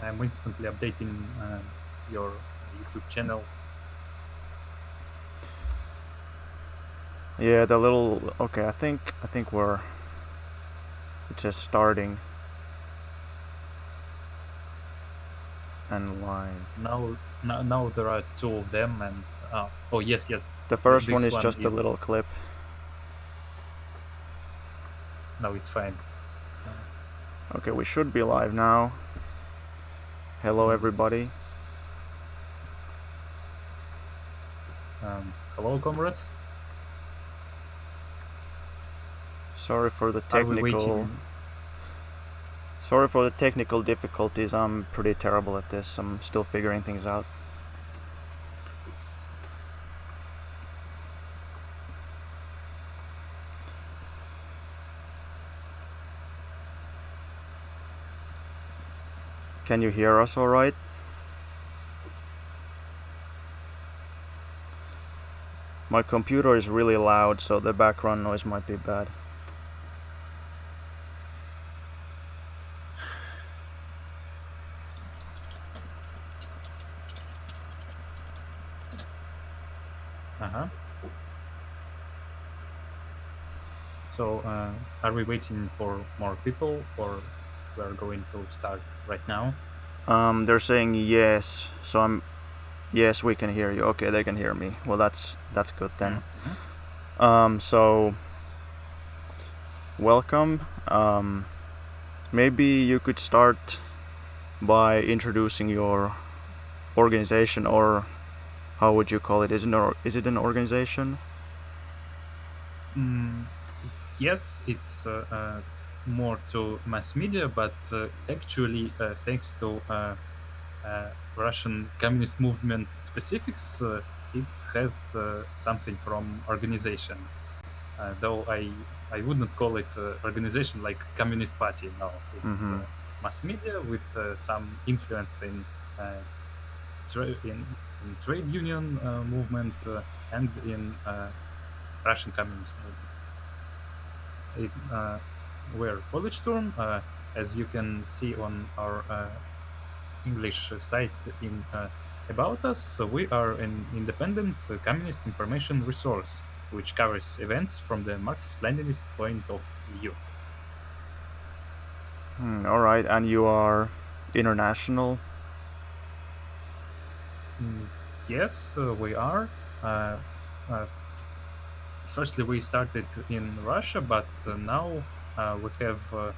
I'm instantly updating your YouTube channel. Yeah, the little. Okay, I think we're just starting and live. Now there are two of them, and oh yes, yes, The first one this is one just a is little clip. no, it's fine. Uh, Okay, we should be live now. Hello, mm, everybody. Hello, comrades. Sorry for the Are we technical. waiting? Sorry for the technical difficulties. I'm pretty terrible at this. I'm still figuring things out. Can you hear us all right? My computer is really loud, so the background noise might be bad. Uh-huh. So, are we waiting for more people, or we are going to start right now? They're saying yes, so I'm. Yes, we can hear you. Okay, they can hear me. Well, that's good then. Mm-hmm. So welcome. Maybe you could start by introducing your organization, or how would you call it? Is it an organization? Mm, yes, it's more to mass media, but actually, thanks to Russian communist movement specifics, it has something from organization. Though I wouldn't call it organization like Communist Party. No, it's Mm-hmm. mass media with some influence uh, in trade union movement and in Russian communist movement. We're Politsturm, as you can see on our English site in about us. So we are an independent communist information resource which covers events from the Marxist-Leninist point of view. All right, and you are international. Mm, yes, we are. Uh, uh, Firstly, we started in Russia, but now we have mm,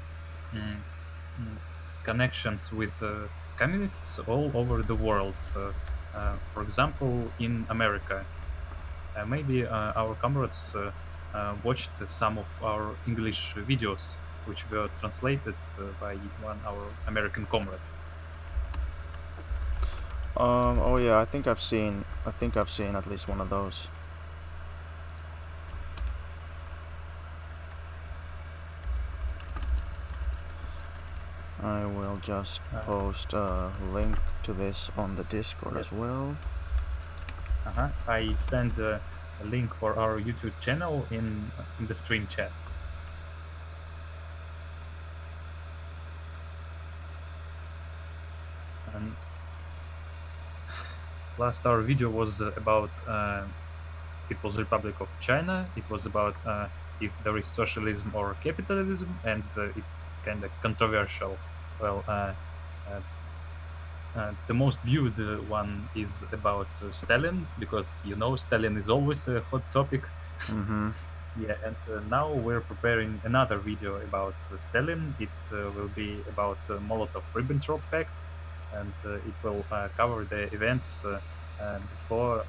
mm, connections with communists all over the world. For example, in America, maybe our comrades watched some of our English videos, which were translated by one our American comrade. Oh yeah, I think I've seen at least one of those. I will just Uh, post a link to this on the Discord as yes, well. I send a link for our YouTube channel in the stream chat. And last our video was about People's Republic of China. It was about if there is socialism or capitalism, and it's kind of controversial. Well, uh, the most viewed one is about Stalin, because Stalin is always a hot topic. Mm-hmm. Yeah, and now we're preparing another video about Stalin. It will be about Molotov-Ribbentrop Pact, and it will cover the events before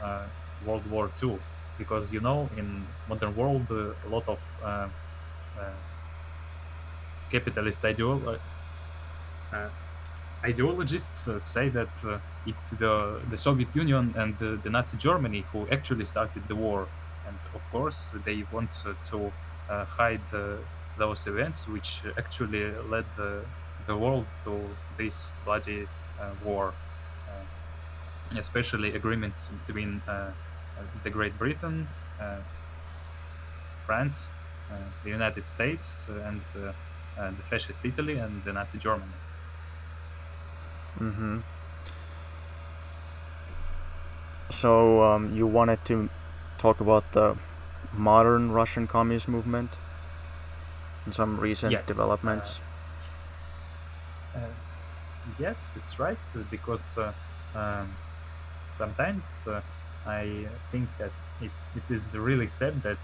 World War II. Because in modern world, a lot of uh, capitalist uh, ideologists say that it's the Soviet Union and the Nazi Germany who actually started the war, and of course they want to hide those events which actually led the world to this bloody war, uh, especially agreements between the Great Britain, France, the United States, and the fascist Italy and the Nazi Germany. Mm-hmm. So you wanted to talk about the modern Russian communist movement and some recent Yes, developments. uh, yes, it's right because um, sometimes I think that it is really sad that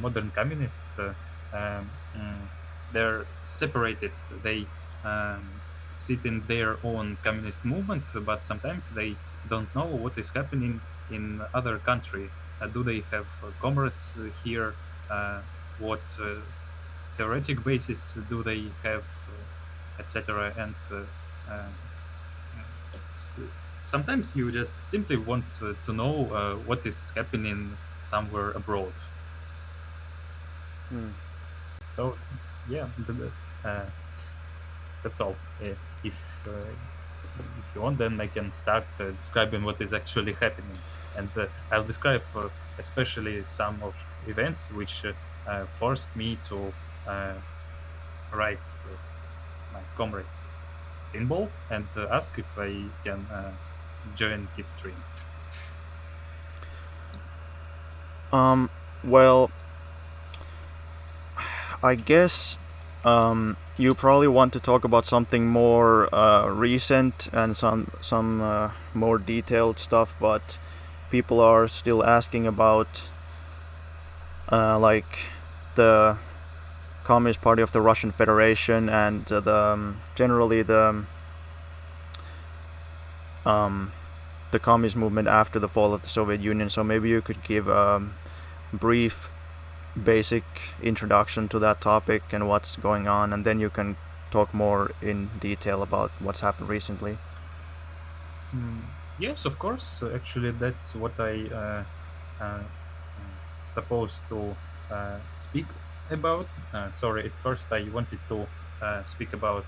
modern communists they're separated. They sit in their own communist movement, but sometimes they don't know what is happening in other country. Do they have comrades here? What theoretic basis do they have, etc. And um, s- sometimes you just simply want to know what is happening somewhere abroad. Hmm. So yeah, that's all. If you want, then I can start describing what is actually happening, and I'll describe especially some of events which forced me to uh, write my comrade pinball and ask if I can join his stream. Um, well, I guess you probably want to talk about something more recent and some more detailed stuff, but people are still asking about like the Communist Party of the Russian Federation and generally um, the communist movement after the fall of the Soviet Union. So maybe you could give a brief, basic introduction to that topic and what's going on, and then you can talk more in detail about what's happened recently. Yes, of course. Actually, that's what I uh, mm, supposed to speak about. Sorry, at first I wanted to speak about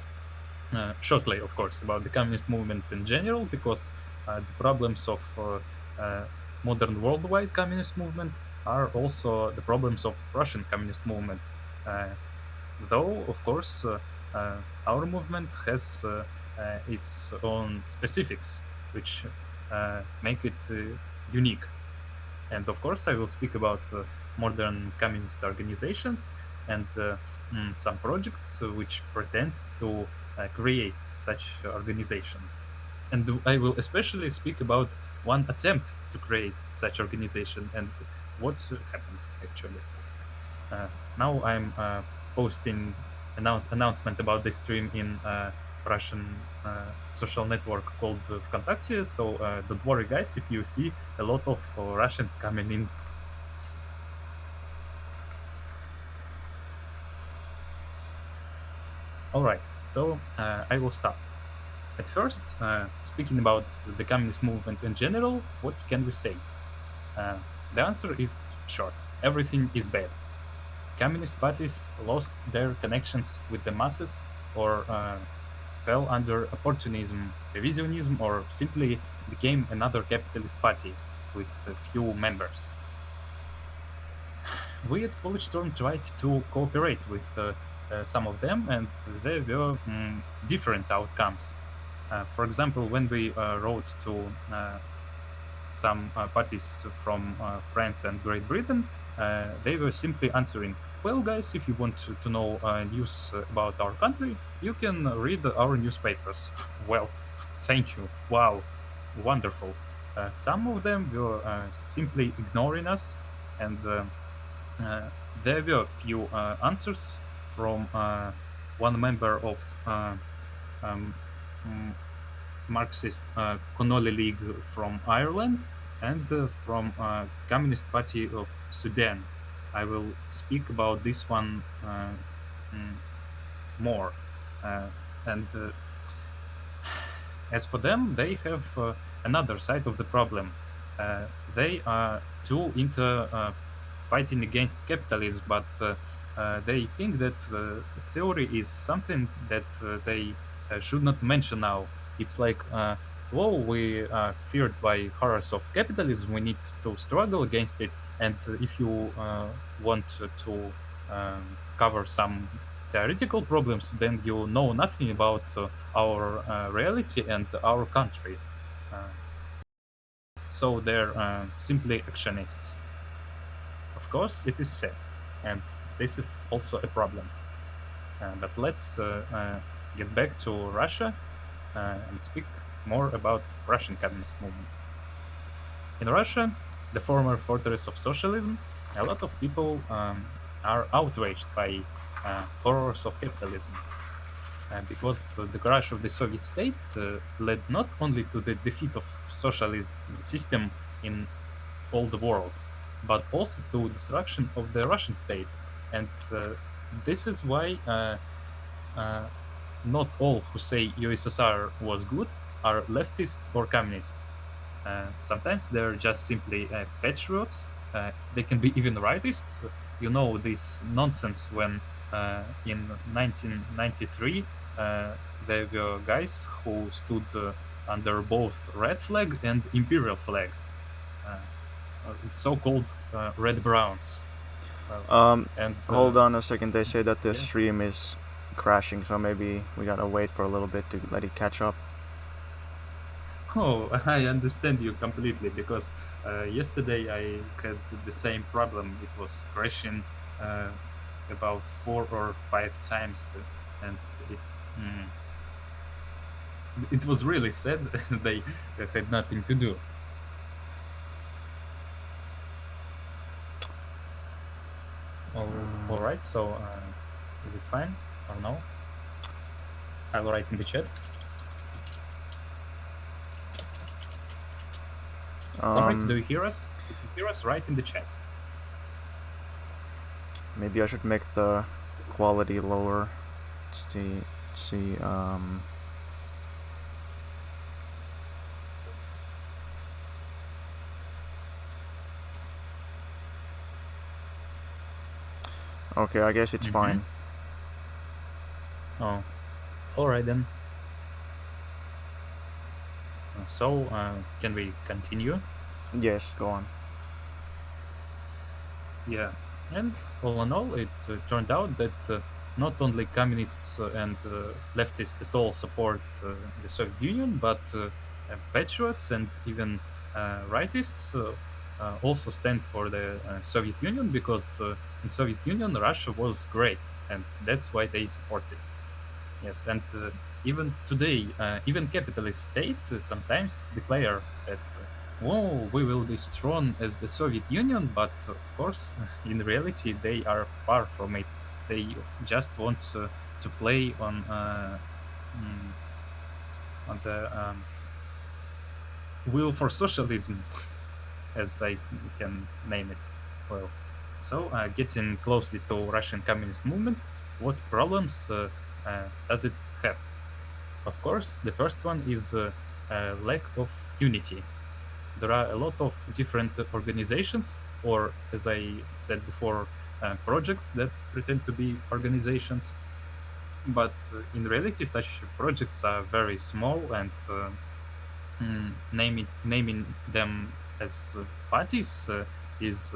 shortly, of course, about the communist movement in general, because the problems of uh, modern worldwide communist movement are also the problems of Russian communist movement. Uh, though, of course, our movement has its own specifics, which make it unique. And of course, I will speak about modern communist organizations and some projects which pretend to create such organization. And I will especially speak about one attempt to create such organization and what happened actually. Now I'm posting announcement about this stream in Russian social network called ВКонтакте. So don't worry, guys, if you see a lot of Russians coming in. All right, so I will start. At first, speaking about the communist movement in general, what can we say? Uh, the answer is short. Everything is bad. Communist parties lost their connections with the masses or fell under opportunism, revisionism, or simply became another capitalist party with a few members. We at Politsturm tried to cooperate with some of them, and there were different outcomes. For example, when we wrote to some parties from France and Great Britain, they were simply answering, "Well, guys, if you want to know news about our country, you can read our newspapers." Well, thank you. Wow, wonderful. Some of them were simply ignoring us, and there were few answers from one member of um, mm, Marxist Connolly League from Ireland and from Communist Party of Sudan. I will speak about this one mm, more. Uh, and As for them, they have another side of the problem. They are too into fighting against capitalism, but they think that theory is something that they should not mention now. It's like, whoa, we are feared by horrors of capitalism. We need to struggle against it. And if you want to cover some theoretical problems, then you know nothing about our reality and our country. Uh, so they're simply actionists. Of course, it is sad, and this is also a problem. But let's get back to Russia and speak more about Russian communist movement. In Russia, the former fortress of socialism, a lot of people are outraged by horrors of capitalism because the crash of the Soviet state led not only to the defeat of socialist system in all the world, but also to destruction of the Russian state. And this is why uh, not all who say USSR was good are leftists or communists. Sometimes they're just simply patriots. They can be even rightists. You know this nonsense when in 1993 there were guys who stood under both red flag and imperial flag, uh, so-called red browns. Uh, Um, and Hold on a second. They say that the yeah. stream is crashing, so maybe we gotta wait for a little bit to let it catch up. Oh, I understand you completely because yesterday I had the same problem. It was crashing uh, about 4 or 5 times, and it mm, it was really sad. They had nothing to do. All right. So, is it fine or no? I'll write in the chat. Comrades, do Um, you hear us? If you hear us, write in the chat. Maybe I should make the quality lower. See, see. Okay, I guess it's Mm-hmm. fine. Oh, all right then. So, can we continue? Yes, go on. Yeah, and all in all, it turned out that not only communists and leftists at all support the Soviet Union, but patriots and even rightists also stand for the Soviet Union because in Soviet Union Russia was great, and that's why they support it. Yes, and even today, even capitalist state sometimes declare that, "Whoa, we will be strong as the Soviet Union," but of course, in reality, they are far from it. They just want to play mm, on the wheel for socialism, as I can name it. Well, so getting closely to Russian communist movement, what problems does it have? Of course, the first one is lack of unity. There are a lot of different organizations, or as I said before, projects that pretend to be organizations. But in reality, such projects are very small, and naming them as parties is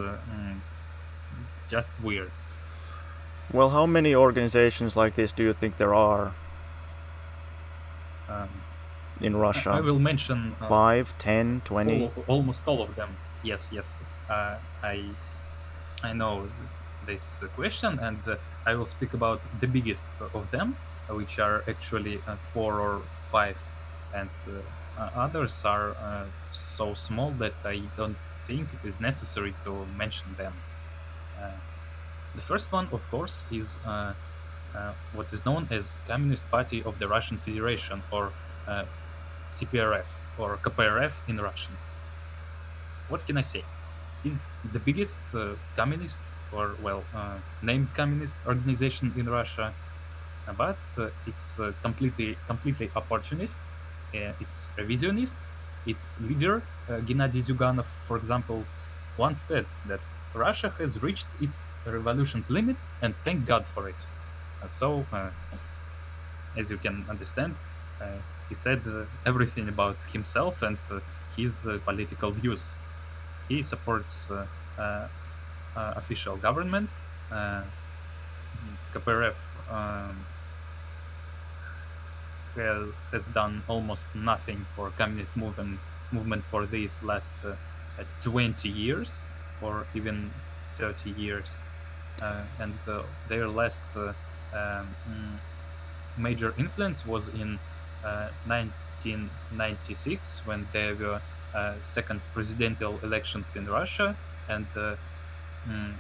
just weird. Well, how many organizations like this do you think there are Um, in I Russia? will mention 5, 10, 20? almost all of them. Yes, yes. I know this question, and I will speak about the biggest of them, which are actually four or five, and others are so small that I don't think it is necessary to mention them. Uh, the first one, of course, is what is known as Communist Party of the Russian Federation, or uh, CPRF, or KPRF in Russian. What can I say? Is the biggest communist, or well, named communist organization in Russia, but it's completely opportunist. It's revisionist. Its leader, Gennady Zyuganov, for example, once said that Russia has reached its revolution's limit, and thank God for it. So, as you can understand, uh, he said everything about himself and his political views. He supports official government, uh, KPRF has done almost nothing for communist movement for these last 20 years or even 30 years. And their last major influence was in 1996 when there were second presidential elections in Russia, and mm,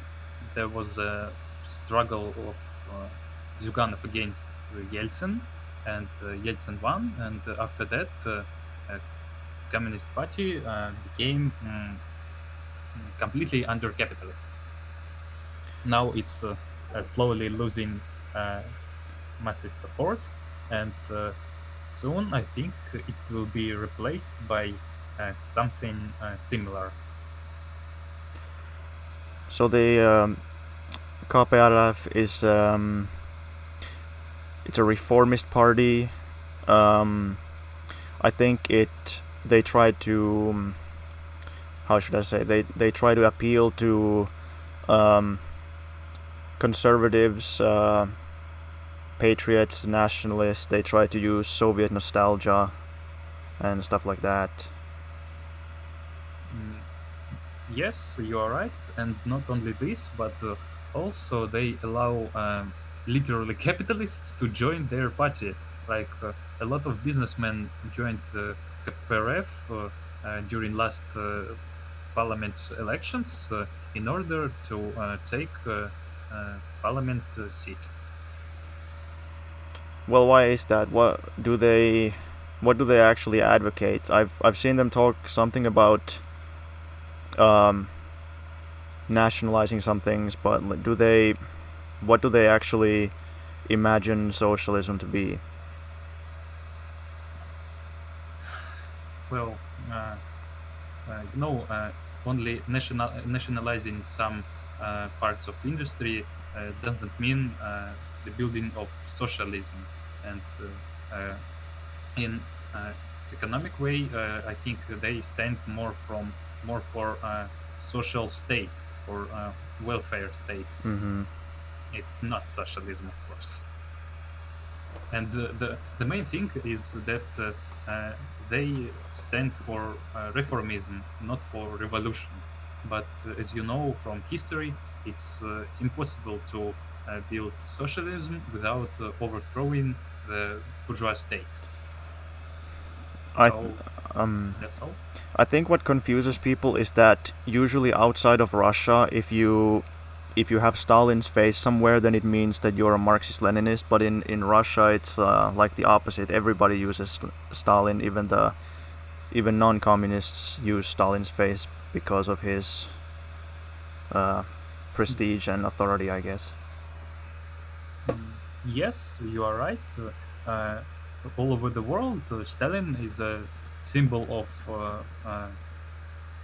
there was a struggle of Zyuganov against Yeltsin, and Yeltsin won. And after that, Communist Party became completely under capitalists. Now it's slowly losing uh, massive support, and soon I think it will be replaced by something similar. So the KPRF is it's a reformist party. Um, I think it they try to how should I say they try to appeal to um, conservatives, patriots, nationalists. They try to use Soviet nostalgia and stuff like that. Mm, Yes, you are right, and not only this, but also they allow literally capitalists to join their party. Like a lot of businessmen joined KPRF during last parliament elections in order to take parliament seat. Well, why is that? What do they actually advocate? I've seen them talk something about um, nationalizing some things, but do they what do they actually imagine socialism to be? Well, uh, you know, only nationalizing some parts of industry doesn't mean the building of socialism. And in economic way, I think they stand more for social state or welfare state. Mm-hmm. It's not socialism, of course. And the main thing is that they stand for reformism, not for revolution. But as you know from history, it's impossible to build socialism without overthrowing the bourgeois state. I th- So um that's all. I think what confuses people is that usually outside of Russia, if you have Stalin's face somewhere, then it means that you're a Marxist-Leninist. But in Russia, it's like the opposite. Everybody uses Stalin. Even non-communists use Stalin's face because of his uh, prestige and authority, I guess. Yes, you are right. Uh, all over the world, Stalin is a symbol of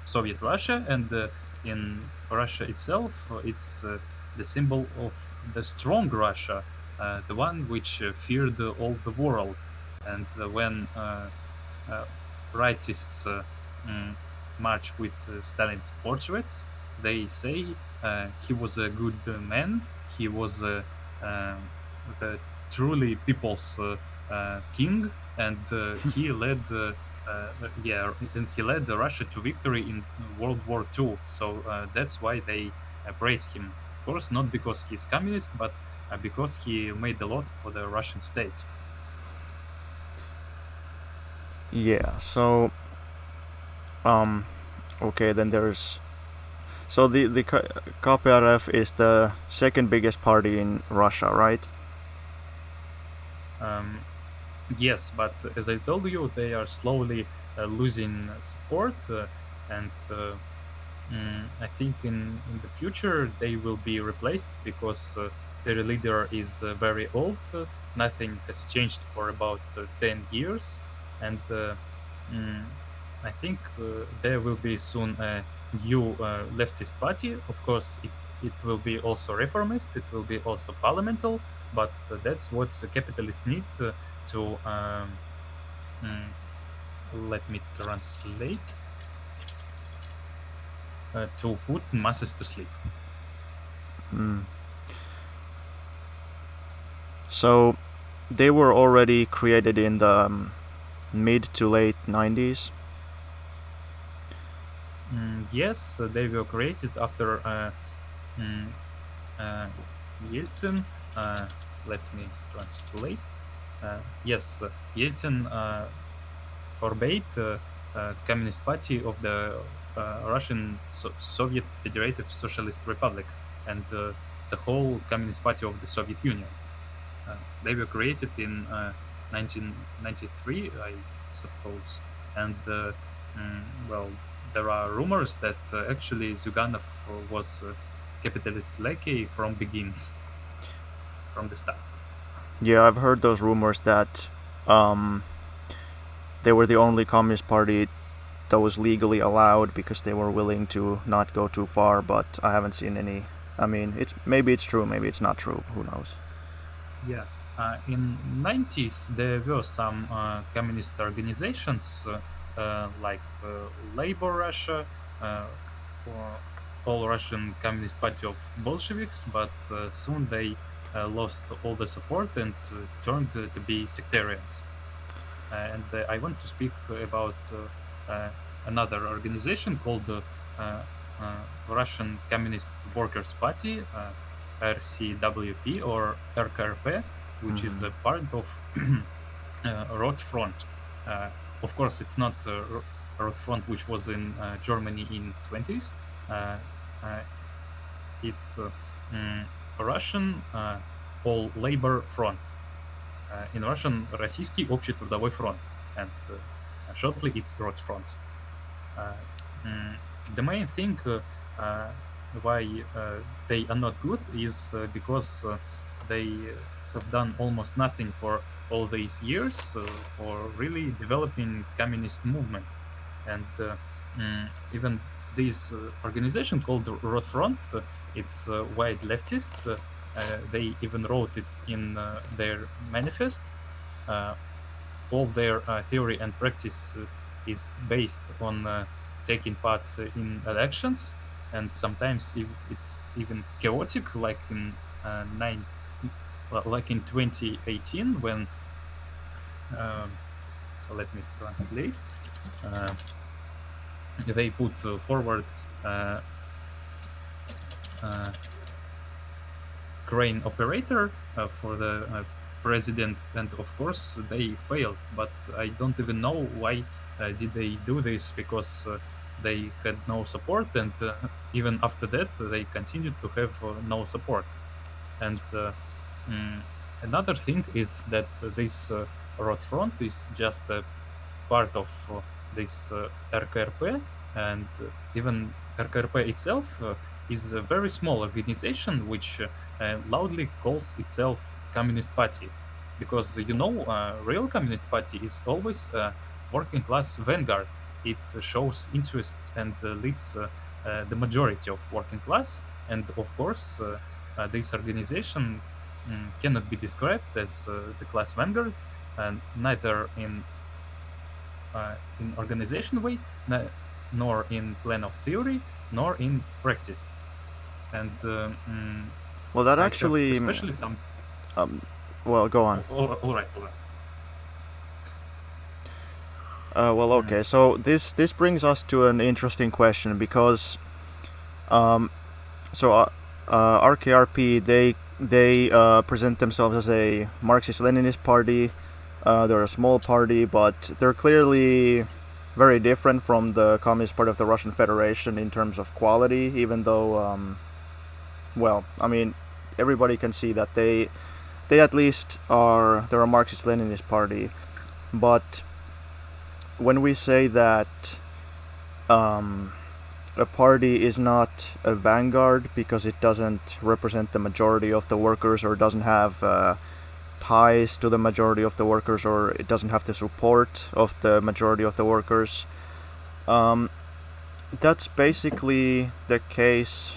Soviet Russia, and in Russia itself, it's the symbol of the strong Russia, the one which feared all the world. And when uh, rightists mm, march with Stalin's portraits, they say he was a good man. He was the truly people's king, and and he led Russia to victory in World War II. So that's why they praise him. Of course, not because he's communist, but because he made a lot for the Russian state. Yeah. So um, okay, then there's so the KPRF is the second biggest party in Russia, right? Um, Yes, but as I told you, they are slowly losing support, and I think in the future they will be replaced because their leader is very old. Nothing has changed for about 10 years, and mm, I think there will be soon a new leftist party. Of course, it will be also reformist. It will be also parliamental, but that's what the capitalists need to mm, let me translate to put masses to sleep. Mm. So they were already created in the mid to late 90s. Yes, they were created after mm, uh, Yeltsin. Uh, Let me translate. Yes, Yeltsin forbade Communist Party of the Russian Soviet Federative Socialist Republic and the whole Communist Party of the Soviet Union. They were created in 1993, I suppose, and well, there are rumors that actually Zyuganov was capitalist lackey from begin, from the start. Yeah, I've heard those rumors that um, they were the only communist party that was legally allowed because they were willing to not go too far. But I haven't seen any. I mean, it's true, maybe it's not true. Who knows? Yeah, in 90s there were some communist organizations like Labor Russia, or All Russian Communist Party of Bolsheviks, but soon they lost all the support and turned to be sectarians. And I want to speak about another organization called Russian Communist Workers' Party, RCWP or RKRP, which is Mm-hmm. a part of Rote Front. Uh, of course, it's not Rote Front, which was in Germany in 20s. Uh, uh, it's Russian All Labor Front. In Russian, Российский общий трудовой фронт, and shortly it's Rote Front. Uh, the main thing uh, why they are not good is because they have done almost nothing for all these years for really developing communist movement, and even this organization called Rote Front, it's wide leftist. They even wrote it in their manifest. Uh, all their theory and practice is based on taking part in elections, and sometimes it's even chaotic, like in like in 2018 when um, let me translate. Uh, they put forward uh, uh, crane operator for the president, and of course they failed. But I don't even know why did they do this, because they had no support, and even after that they continued to have no support. And mm, another thing is that this road front is just a part of this RKRP, and even RKRP itself is a very small organization which loudly calls itself Communist Party, because real Communist Party is always working class vanguard. It shows interests and leads the majority of working class, and of course this organization cannot be described as the class vanguard, and neither in organization way, nor in plan of theory, nor in practice. And Well, that I have actually. especially some. Um, well, go on. All right, all right. Well, Mm, okay. So this brings us to an interesting question because um, so RKRP they present themselves as a Marxist-Leninist party. They're a small party, but they're clearly very different from the Communist Party of the Russian Federation in terms of quality. Even though, well, I mean, everybody can see that they at least are they're a Marxist-Leninist party. But when we say that um, a party is not a vanguard because it doesn't represent the majority of the workers or doesn't have ties to the majority of the workers or it doesn't have the support of the majority of the workers. Um, that's basically the case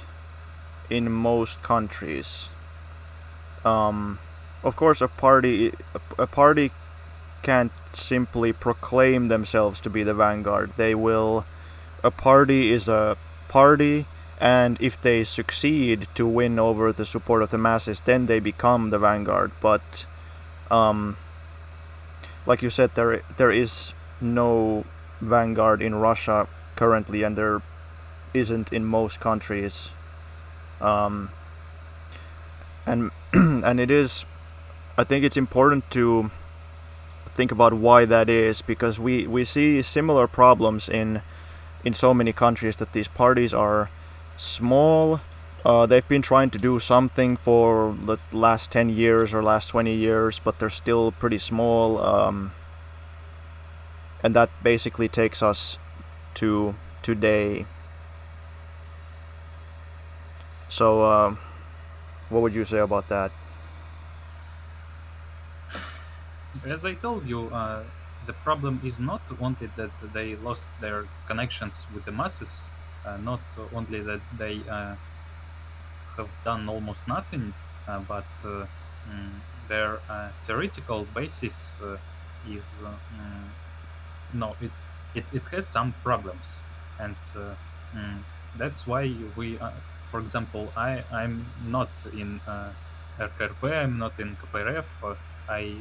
in most countries. Um, of course, a party can't simply proclaim themselves to be the vanguard. A party is a party, and if they succeed to win over the support of the masses, then they become the vanguard. But um, like you said, there is no vanguard in Russia currently, and there isn't in most countries. Um, and and it is, I think it's important to think about why that is, because we see similar problems in so many countries, that these parties are small. They've been trying to do something for the last 10 years or last 20 years, but they're still pretty small. And that basically takes us to today. So, what would you say about that? As I told you, the problem is not only that they lost their connections with the masses, not only that they have done almost nothing, but their theoretical basis is no, it has some problems, and that's why we, for example, I'm not in RKRP, I'm not in KPRF, I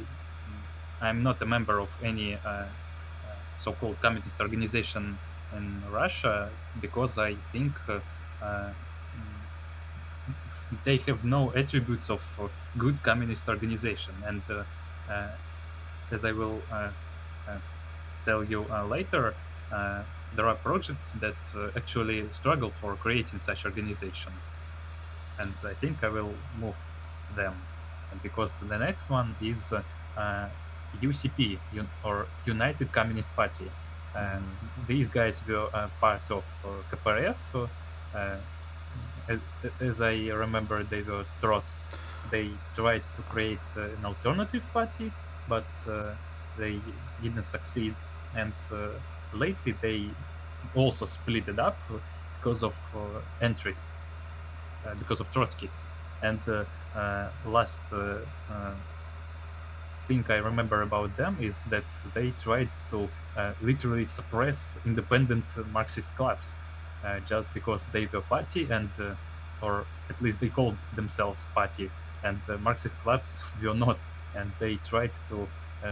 I'm not a member of any so-called communist organization in Russia because I think uh, mm, they have no attributes of good communist organization, and uh, as I will uh, tell you later, uh, there are projects that actually struggle for creating such organization, and I think I will move them. And because the next one is UCP, or United Communist Party. These guys were part of KPRF. Uh, as, as I remember, they were Trots. They tried to create an alternative party, but they didn't succeed. And lately, they also split it up because of interests, because of Trotskyists. And last thing I remember about them is that they tried to literally suppress independent Marxist clubs just because they were party, and or at least they called themselves party, and the Marxist clubs were not, and they tried to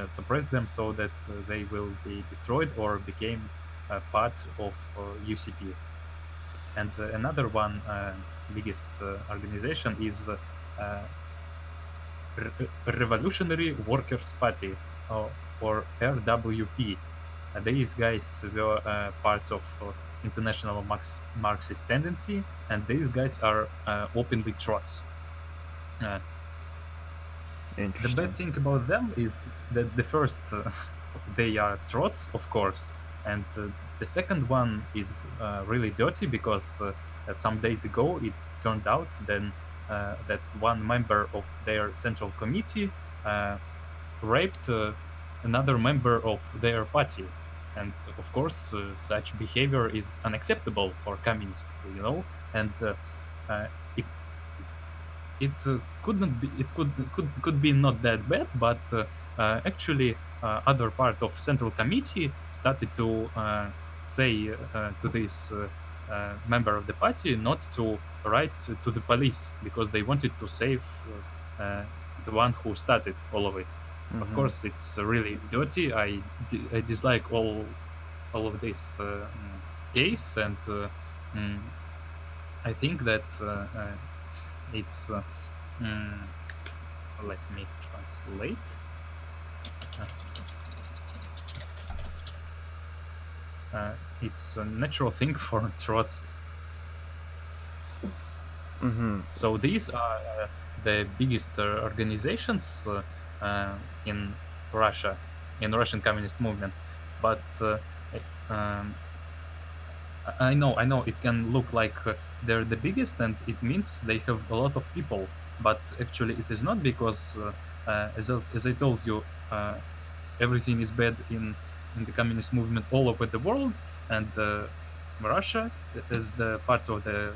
suppress them so that they will be destroyed or became part of UCP. And another one, biggest organization is Revolutionary Workers' Party, or RWP. These guys were part of international Marxist tendency, and these guys are openly Trots. Uh, the Interesting. bad thing about them is that the first, they are Trots, of course, and the second one is really dirty because some days ago it turned out then that one member of their central committee raped another member of their party. And of course, such behavior is unacceptable for communists, and uh, it couldn't be it could be not that bad, but actually other part of central committee started to say to this member of the party not to write to the police because they wanted to save the one who started all of it. Of Mm-hmm. course, it's really dirty. I dislike all of this case, and mm, I think that it's mm, let me translate. Uh, it's a natural thing for trots. Mm-hmm. So these are the biggest organizations in Russia, in Russian Communist movement. But um, I know it can look like they're the biggest, and it means they have a lot of people. But actually, it is not because, as I told you, everything is bad in the communist movement all over the world, and Russia, as the part of the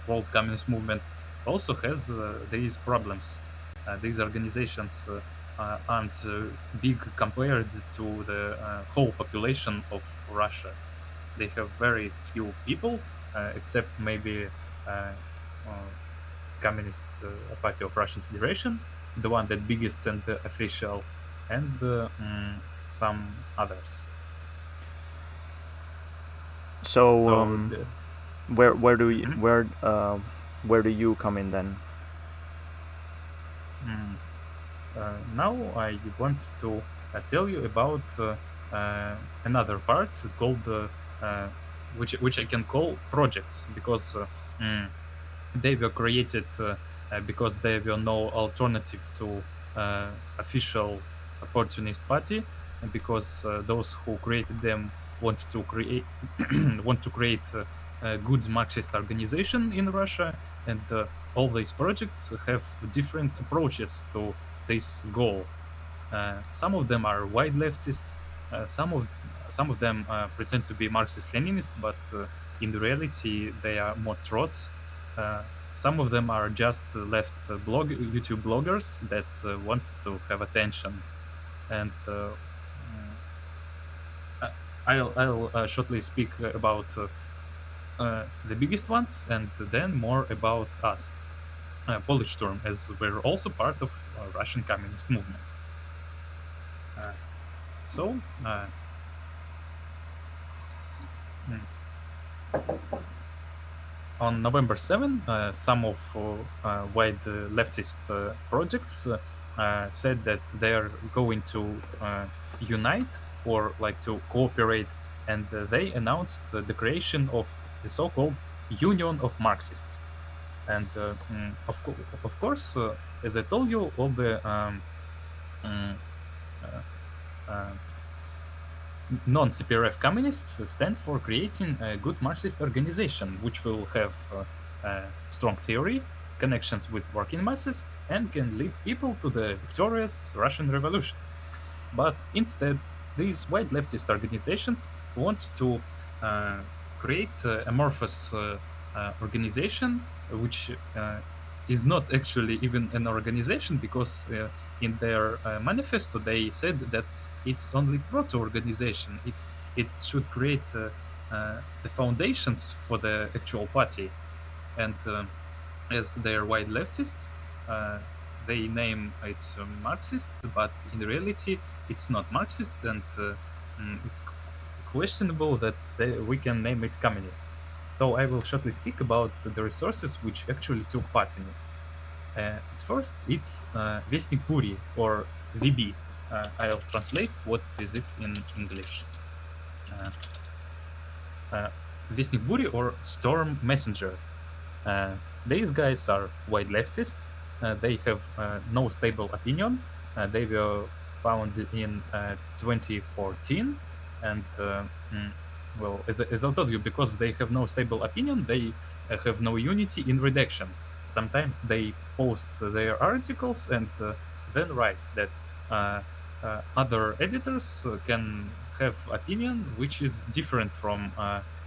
world communist movement, also has these problems. These organizations aren't big compared to the whole population of Russia. They have very few people, except maybe uh, uh, Communist Party of Russian Federation, the one that biggest and official, and some others. So So the, Mhm. where do you come in then? Mm. Now I want to tell you about another part called uh, which I can call projects because mm, they were created because there were no alternative to official opportunist party, and because those who created them want to create want to create a good Marxist organization in Russia, and all these projects have different approaches to this goal. Some of them are wide leftists. Some of them pretend to be Marxist-Leninist, but in reality they are more trots. Some of them are just left YouTube bloggers that want to have attention. And mm, uh, I'll shortly speak about the biggest ones, and then more about us, Politsturm, as we're also part of Russian communist movement. Uh, so. Mm, on November 7, some of wide leftist projects said that they are going to unite or like to cooperate, and they announced the creation of the so-called Union of Marxists. And of course, as I told you, all the mm, uh, uh, non-CPRF communists stand for creating a good Marxist organization, which will have strong theory, connections with working masses, and can lead people to the victorious Russian Revolution. But instead, these white leftist organizations want to uh, create amorphous organization, which is not actually even an organization because in their manifesto they said that it's only proto-organization. It should create the foundations for the actual party, and as they're white leftists, uh, they name it Marxist, but in reality, it's not Marxist, and it's questionable that we can name it communist. So I will shortly speak about the resources which actually took part in it. At first, it's Vestnik Buri or VB. I'll translate what is it in English. Uh, uh, Vestnik Buri or Storm Messenger. These guys are white leftists. They have no stable opinion. They were founded in 2014, and well, as I told you, because they have no stable opinion, they have no unity in redaction. Sometimes they post their articles and then write that uh, other editors can have opinion which is different from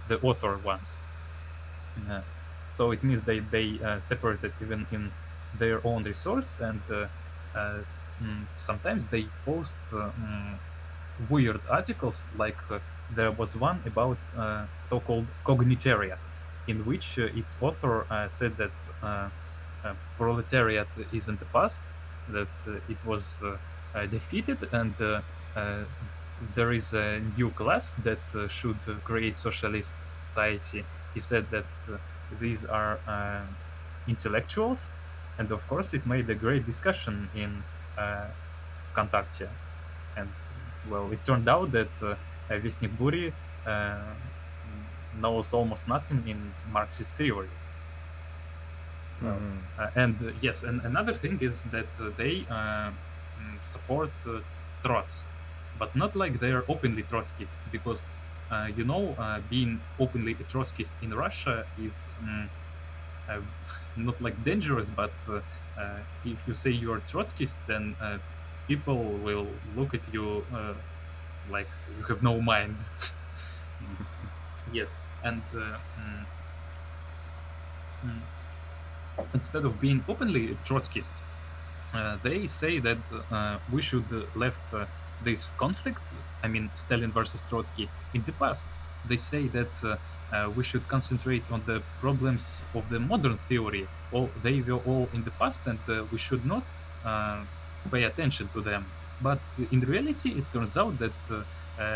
the author ones. Uh, so it means they separated even in their own resource, and uh, sometimes they post weird articles. Like there was one about so-called cognitariat, in which its author said that proletariat is in the past, that it was defeated, and uh, there is a new class that should create socialist society. He said that these are intellectuals, and of course, it made a great discussion in uh, Vkontakte. And well, it turned out that Vestnik Buri knows almost nothing in Marxist theory. Well, Hmm. and yes, and another thing is that they support Trots, but not like they're openly Trotskyists, because being openly a Trotskyist in Russia is uh, not like dangerous, but if you say you're Trotskyist, then people will look at you like you have no mind. Yes, and mm, instead of being openly Trotskyist, they say that we should left this conflict, I mean Stalin versus Trotsky, in the past. They say that We should concentrate on the problems of the modern theory. All they were all in the past, and we should not uh, pay attention to them. But in reality, it turns out that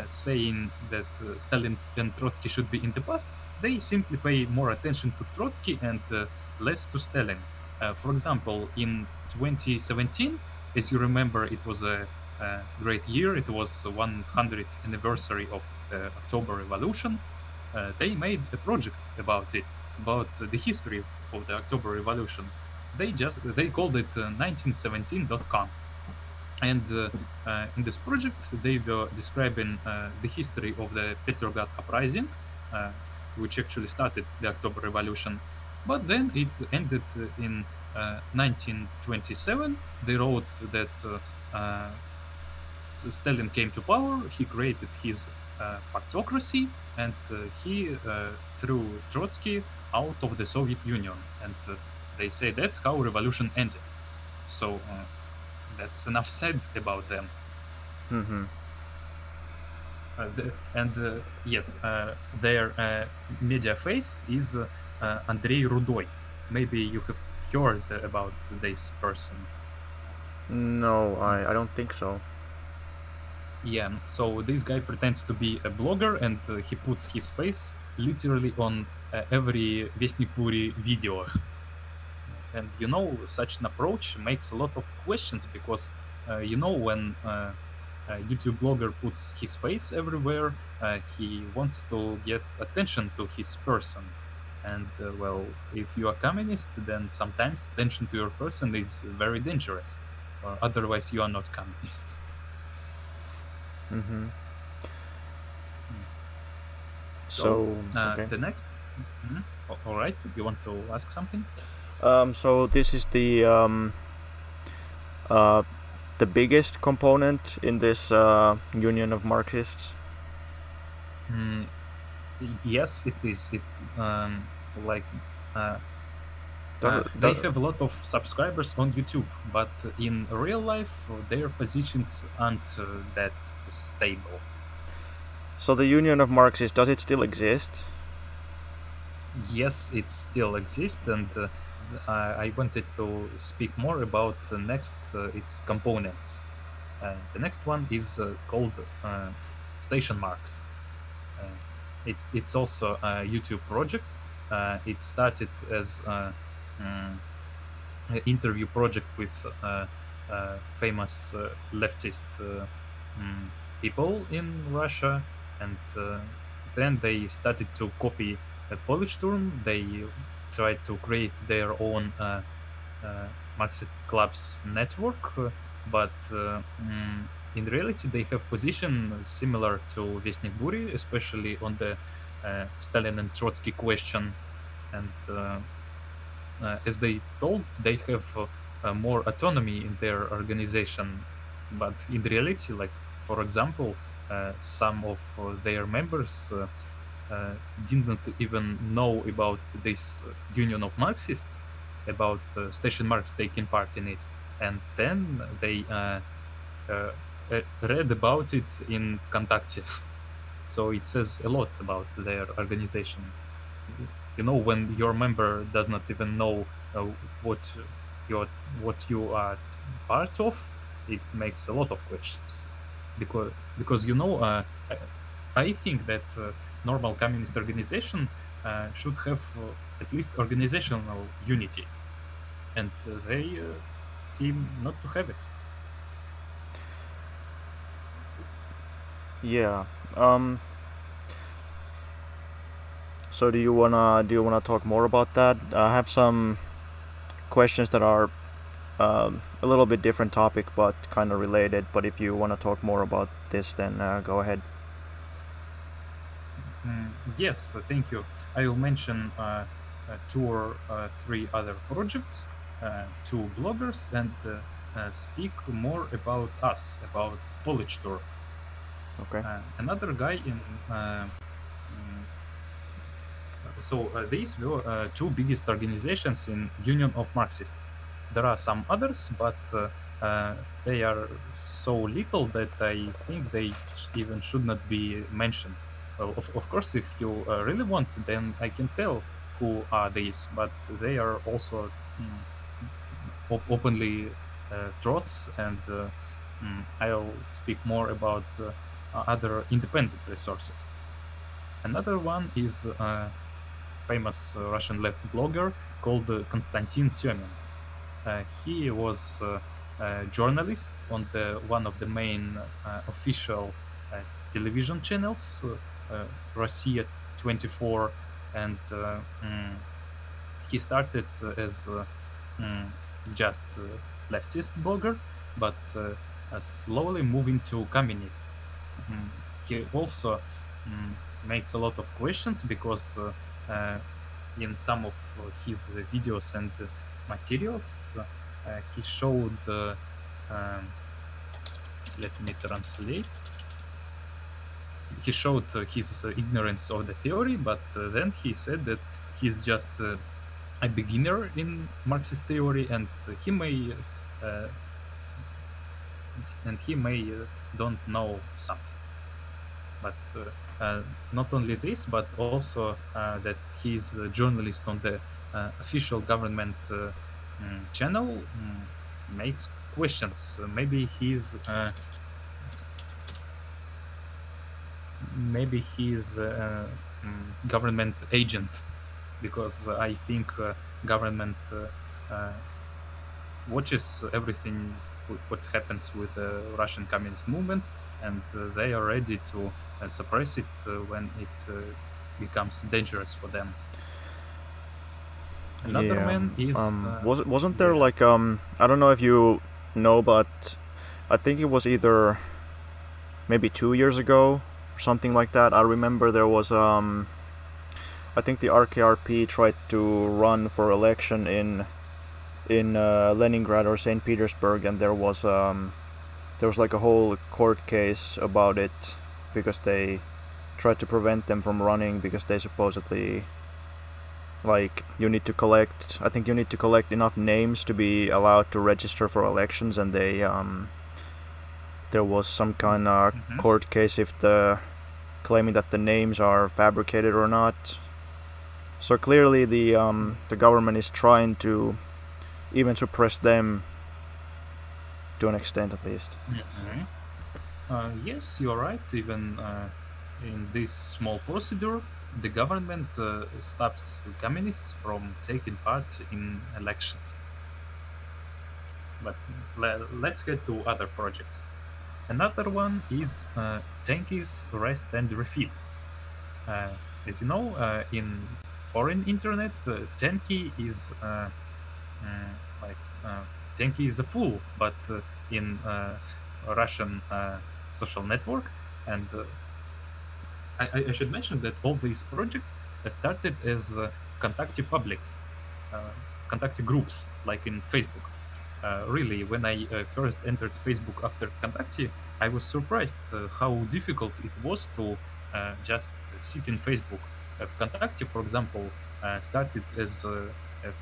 saying that Stalin and Trotsky should be in the past, they simply pay more attention to Trotsky and less to Stalin. For example, in 2017, as you remember, it was a great year. It was the 100th anniversary of the October Revolution. They made a project about it, about the history of the October Revolution. They called it 1917.com. And in this project, they were describing the history of the Petrograd uprising, uh, which actually started the October Revolution. But then it ended in 1927. They wrote that Stalin came to power, he created his partocracy, and he threw Trotsky out of the Soviet Union. And they say that's how revolution ended. So that's enough said about them. Mm-hmm. And yes, their media face is Andrei Rudoy. Maybe you have heard about this person. No, Mm. I don't think so. Yeah, so this guy pretends to be a blogger and he puts his face literally on every Vestnik Buri video. And such an approach makes a lot of questions because, when a YouTube blogger puts his face everywhere, he wants to get attention to his person. And well, if you are communist, then sometimes attention to your person is very dangerous. Otherwise, you are not communist. Mm-hmm. Mm. So So okay. the next, Mhm. All right, you want to ask something? So this is uh, the biggest component in this union of Marxists. Mm, yes, it is. It like uh, Does, they does, have a lot of subscribers on YouTube, but in real life, their positions aren't that stable. so the union of Marxists, does it still exist? Yes, it still exists, and I wanted to speak more about the next its components. The next one is called Station Marks. Uh, it's also a YouTube project. It started as mm, interview project with famous leftist mm, people in Russia, and then they started to copy Politsturm. They tried to create their own Marxist clubs network, but in reality they have position similar to Vestnik Buri, especially on the Stalin and Trotsky question, and as they told, they have more autonomy in their organization. But in reality, like for example, some of their members didn't even know about this union of Marxists, about Station Marx taking part in it, and then they uh, read about it in ВКонтакте. So it says a lot about their organization. When your member does not even know what you are part of, it makes a lot of questions. Because I, I think that normal communist organization should have at least organizational unity, and they seem not to have it. Yeah. Um. So do you wanna talk more about that? I have some questions that are a little bit different topic, but kind of related. But if you wanna talk more about this, then go ahead. Yes, thank you. I will mention two or three other projects, two bloggers, and speak more about us, about Politsturm. Okay. Another guy in mm, these were two biggest organizations in Union of Marxists. There are some others, but they are so little that I think they even should not be mentioned. Of course, if you really want, then I can tell who are these, but they are also mm, openly trots, and I'll speak more about other independent resources. Another one is famous Russian left blogger called Konstantin Semyon. He was a journalist on the one of the main official uh, television channels, Russia 24, and he started as mm, just leftist blogger, but slowly moving to communist. He also makes a lot of questions because in some of his videos and materials, he showed, um, let me translate, he showed his ignorance of the theory, but then he said that he's just a beginner in Marxist theory, uh, and he may don't know something. But not only this, but also that he's a journalist on the official government channel, makes questions. Maybe he's government agent, because I think government uh, watches everything what happens with the Russian communist movement, and they are ready to suppress it when it becomes dangerous for them. Another Yeah. man is Wasn't there yeah. like I don't know if you know, but I think it was either maybe 2 years ago or something like that. I remember there was I think the RKRP tried to run for election in Leningrad or St. Petersburg, and there was like a whole court case about it because they tried to prevent them from running because they supposedly like you need to collect I think you need to collect enough names to be allowed to register for elections, and they there was some kind of Mhm. court case if the claiming that the names are fabricated or not. So clearly the government is trying to even suppress them to an extent at least. Mhm. Yes, you're right. Even in this small procedure, the government stops communists from taking part in elections. But let's get to other projects. Another one is Tankies Rest and Refit. As you know, in foreign internet, Tanky is like Tanky is a fool, but in Russian social network, and I should mention that all these projects started as Contacti publics, uh, Contacti groups, like in Facebook. Really, when I first entered Facebook after Contacti, I was surprised how difficult it was to just sit in Facebook. Contacti, for example, started as a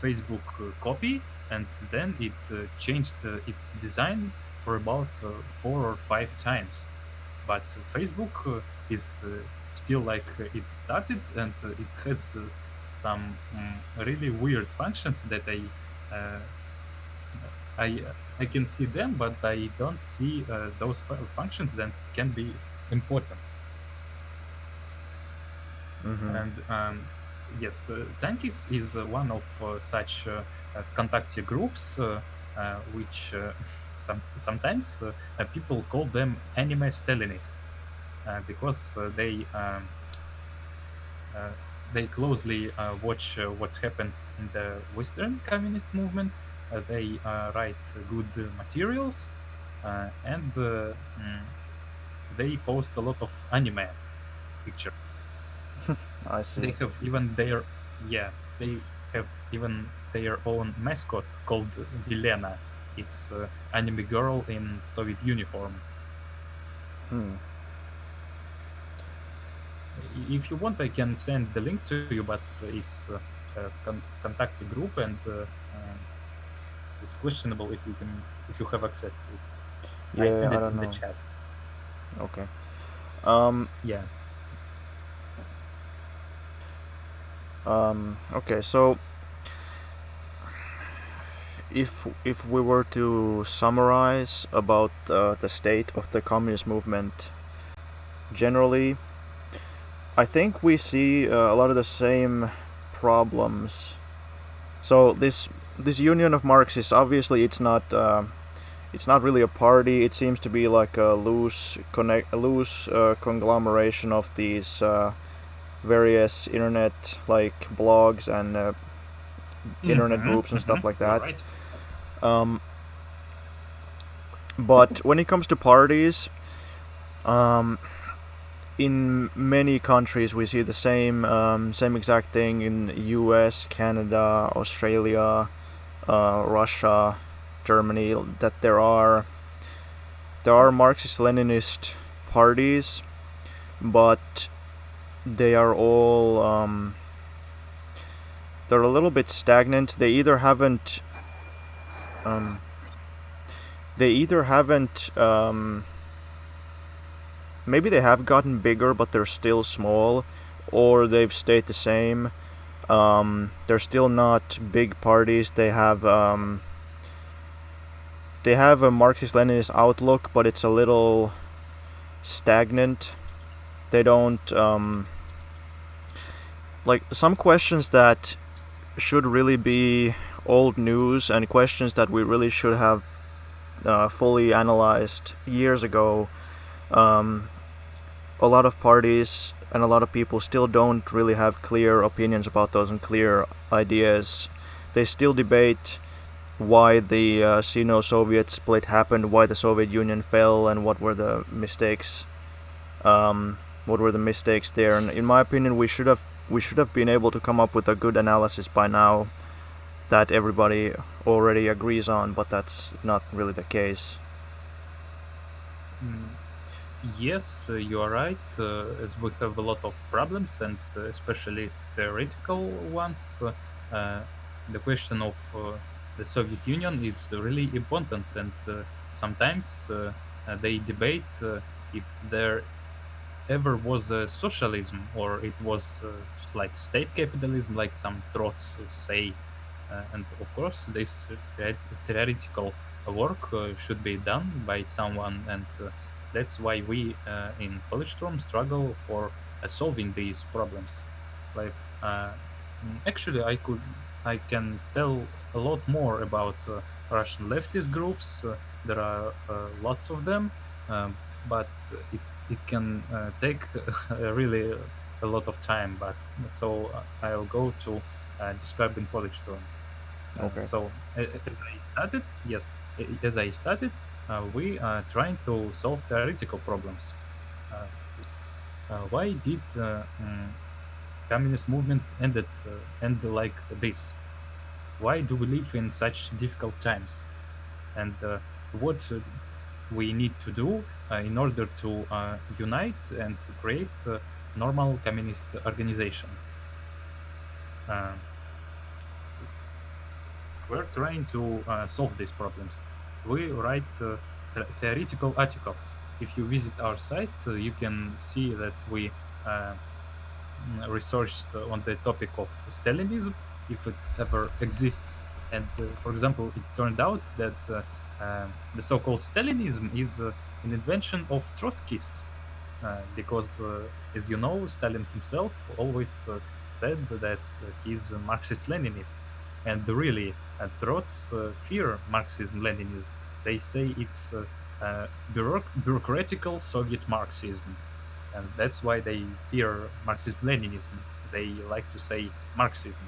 Facebook copy, and then it changed its design for about 4 or 5 times. But Facebook is still like it started, and it has some really weird functions that uh, I can see them, but I don't see those functions that can be important. Mm-hmm. And yes, Tankis is one of such Vkontakte groups, which sometimes people call them anime Stalinists, because uh, they closely watch what happens in the Western communist movement. They write good materials, and they post a lot of anime pictures. I see. They have even their yeah, they have even their own mascot called Vilena. It's anime girl in Soviet uniform. Hmm. If you want, I can send the link to you, but it's a contact group, and it's questionable if you have access to it. I Yeah, send I it don't in the know. chat. Okay. Um, Yeah. Okay, so if we were to summarize about the state of the communist movement generally, I think we see a lot of the same problems. So this union of Marxists, obviously, it's not really a party. It seems to be like a loose conglomeration of these various internet like blogs and internet Mm-hmm, groups and mm-hmm. stuff like You're that. right. Um, but when it comes to parties, um, in many countries we see the same exact thing in U.S., Canada, Australia, Russia, Germany. That there are Marxist-Leninist parties, but they are all they're a little bit stagnant. Um, they either haven't maybe they have gotten bigger, but they're still small, or they've stayed the same. They're still not big parties. They have a Marxist-Leninist outlook, but it's a little stagnant. They don't like some questions that should really be old news and questions that we really should have fully analyzed years ago. Um, a lot of parties and a lot of people still don't really have clear opinions about those and clear ideas. They still debate why the Sino-Soviet split happened, why the Soviet Union fell, and um, what were the mistakes there. And in my opinion, we should have been able to come up with a good analysis by now that everybody already agrees on, but that's not really the case. Mm, yes, you are right. As we have a lot of problems, and especially theoretical ones, the question of the Soviet Union is really important, and sometimes they debate if there ever was a socialism or it was like state capitalism, like some Trots say. And of course, this theoretical work should be done by someone, and that's why we in Politsturm struggle for solving these problems. Like, actually, I can tell a lot more about Russian leftist groups. There are lots of them, but it can take really a lot of time. But so I'll go to describing Politsturm. Okay. As I started, yes, as I started, we are trying to solve theoretical problems. Uh, why did communist movement end like this? Why do we live in such difficult times? And what we need to do in order to unite and create a normal communist organization? Uh, we're trying to solve these problems. We write theoretical articles. If you visit our site, you can see that we uh, researched on the topic of Stalinism, if it ever exists. And for example, it turned out that the so-called Stalinism is an invention of Trotskyists, because, as you know, Stalin himself always said that he's a Marxist-Leninist, and really, Trots fear Marxism-Leninism. They say it's bureaucratical Soviet Marxism, and that's why they fear Marxism-Leninism. They like to say Marxism.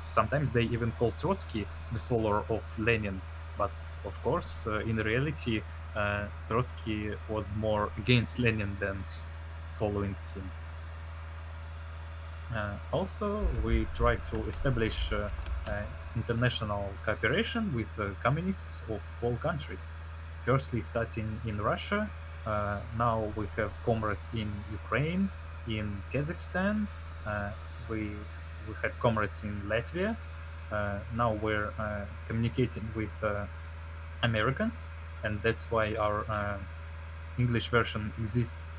Sometimes they even call Trotsky the follower of Lenin, but of course, in reality, Trotsky was more against Lenin than following him. Also, we try to establish international cooperation with communists of all countries. Firstly, starting in Russia, now we have comrades in Ukraine, in Kazakhstan. Uh, we we had comrades in Latvia. Now we're communicating with Americans, and that's why our English version exists.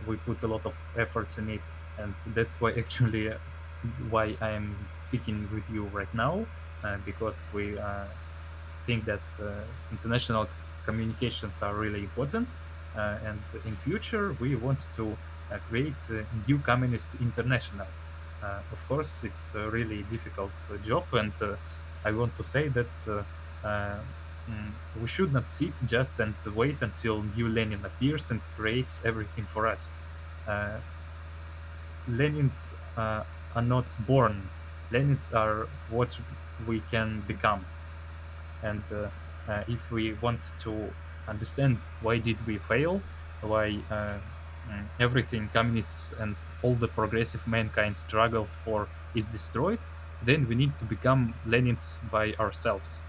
We put a lot of efforts in it, and that's why actually why I'm speaking with you right now, because we think that international communications are really important, and in future we want to create a new communist international. Of course, it's a really difficult job, and I want to say that we should not sit just and wait until new Lenin appears and creates everything for us. Uh, Lenins are not born. Lenins are what we can become. And if we want to understand why did we fail, why everything communists and all the progressive mankind struggled for is destroyed, then we need to become Lenins by ourselves.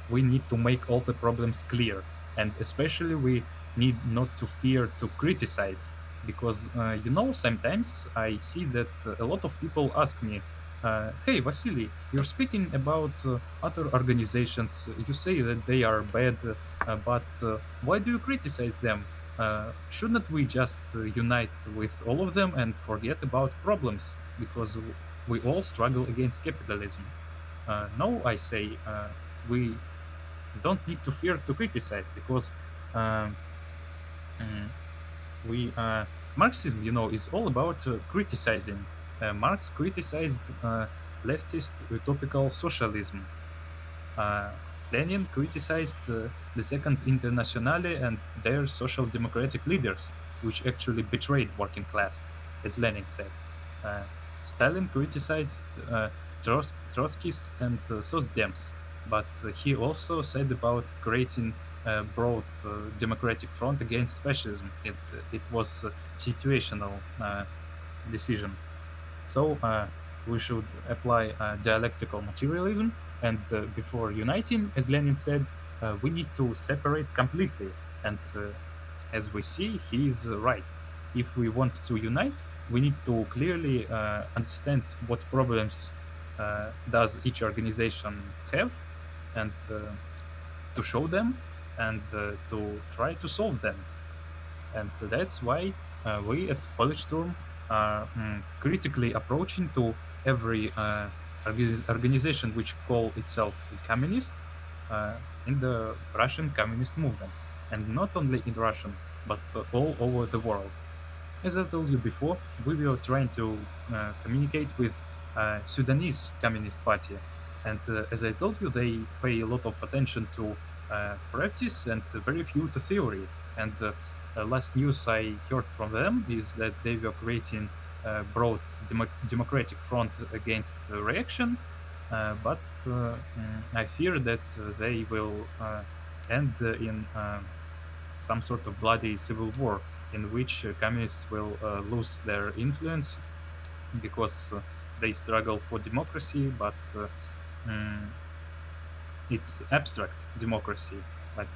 We need to make all the problems clear, and especially we need not to fear to criticize, because sometimes I see that a lot of people ask me, hey Vasily, you're speaking about other organizations, you say that they are bad, but why do you criticize them? Shouldn't we just unite with all of them and forget about problems, because we all struggle against capitalism? No, I say, we don't need to fear to criticize, because um, mm, we Marxism, is all about criticizing. Marx criticized leftist utopical socialism. uh, Lenin criticized the Second Internationale and their social democratic leaders, which actually betrayed working class, as Lenin said. Uh, Stalin criticized Trotskyists and Socdems, but he also said about creating a broad democratic front against fascism. It was a situational decision. So we should apply dialectical materialism, and before uniting, as Lenin said, we need to separate completely. And as we see, he is right. If we want to unite, we need to clearly understand what problems does each organization have, and to show them, and to try to solve them. And that's why we at Politsturm are critically approaching to every organization which call itself communist in the Russian communist movement, and not only in Russian, but all over the world. As I told you before, we were trying to communicate with Sudanese Communist Party, and as I told you, they pay a lot of attention to practice and very few to theory. And last news I heard from them is that they were creating a broad democratic front against reaction, but I fear that they will end in some sort of bloody civil war in which communists will lose their influence, because they struggle for democracy, but mm, it's abstract democracy. Like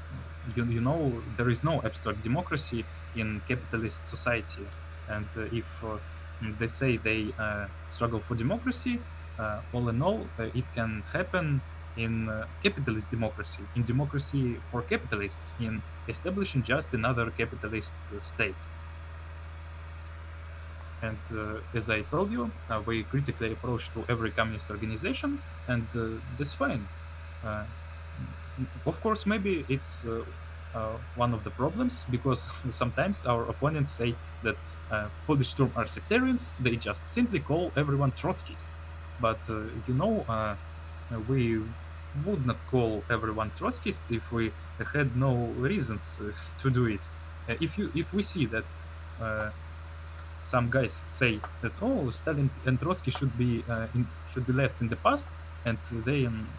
there is no abstract democracy in capitalist society, and if they say they struggle for democracy, all in all, it can happen in capitalist democracy, in democracy for capitalists, in establishing just another capitalist state. And as I told you, we critically approach to every communist organization, and that's fine. Uh, of course, maybe it's one of the problems, because sometimes our opponents say that Politsturm are sectarians. They just simply call everyone Trotskyists. But we would not call everyone Trotskyists if we had no reasons to do it. If we see that uh, some guys say that, oh, Stalin and Trotsky should be left in the past, and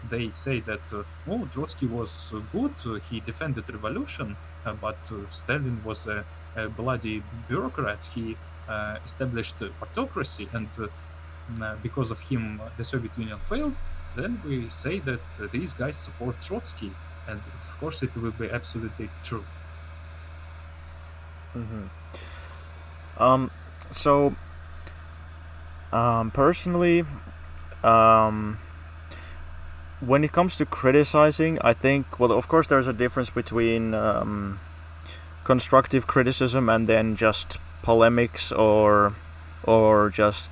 they say that, oh, Trotsky was good, he defended revolution, but Stalin was a bloody bureaucrat. He established autocracy, and because of him the Soviet Union failed. Then we say that these guys support Trotsky, and of course it will be absolutely true. Mm-hmm. Um, so personally, um, when it comes to criticizing, I think, well, of course, there's a difference between constructive criticism and then just polemics or just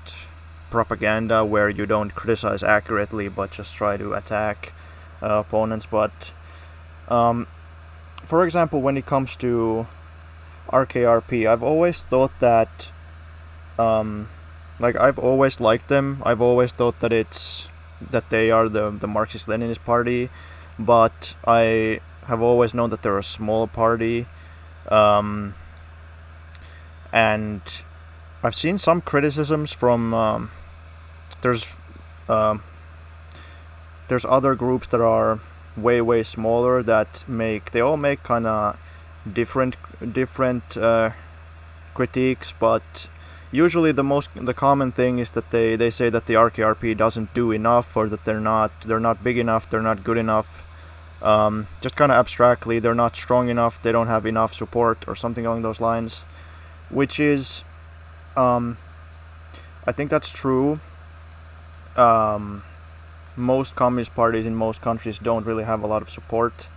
propaganda where you don't criticize accurately but just try to attack opponents. But um, for example, when it comes to RKRP, I've always thought that um, like I've always liked them. I've always thought that they are the Marxist Leninist party, but I have always known that they're a small party, um, and I've seen some criticisms from there's um, there's other groups that are way smaller that they all make kind of different critiques, but usually the common thing is that they say that the RKRP doesn't do enough, or that they're not big enough, they're not good enough. Just kind of abstractly, they're not strong enough, they don't have enough support, or something along those lines, which is um, I think that's true. Um, Most communist parties in most countries don't really have a lot of support,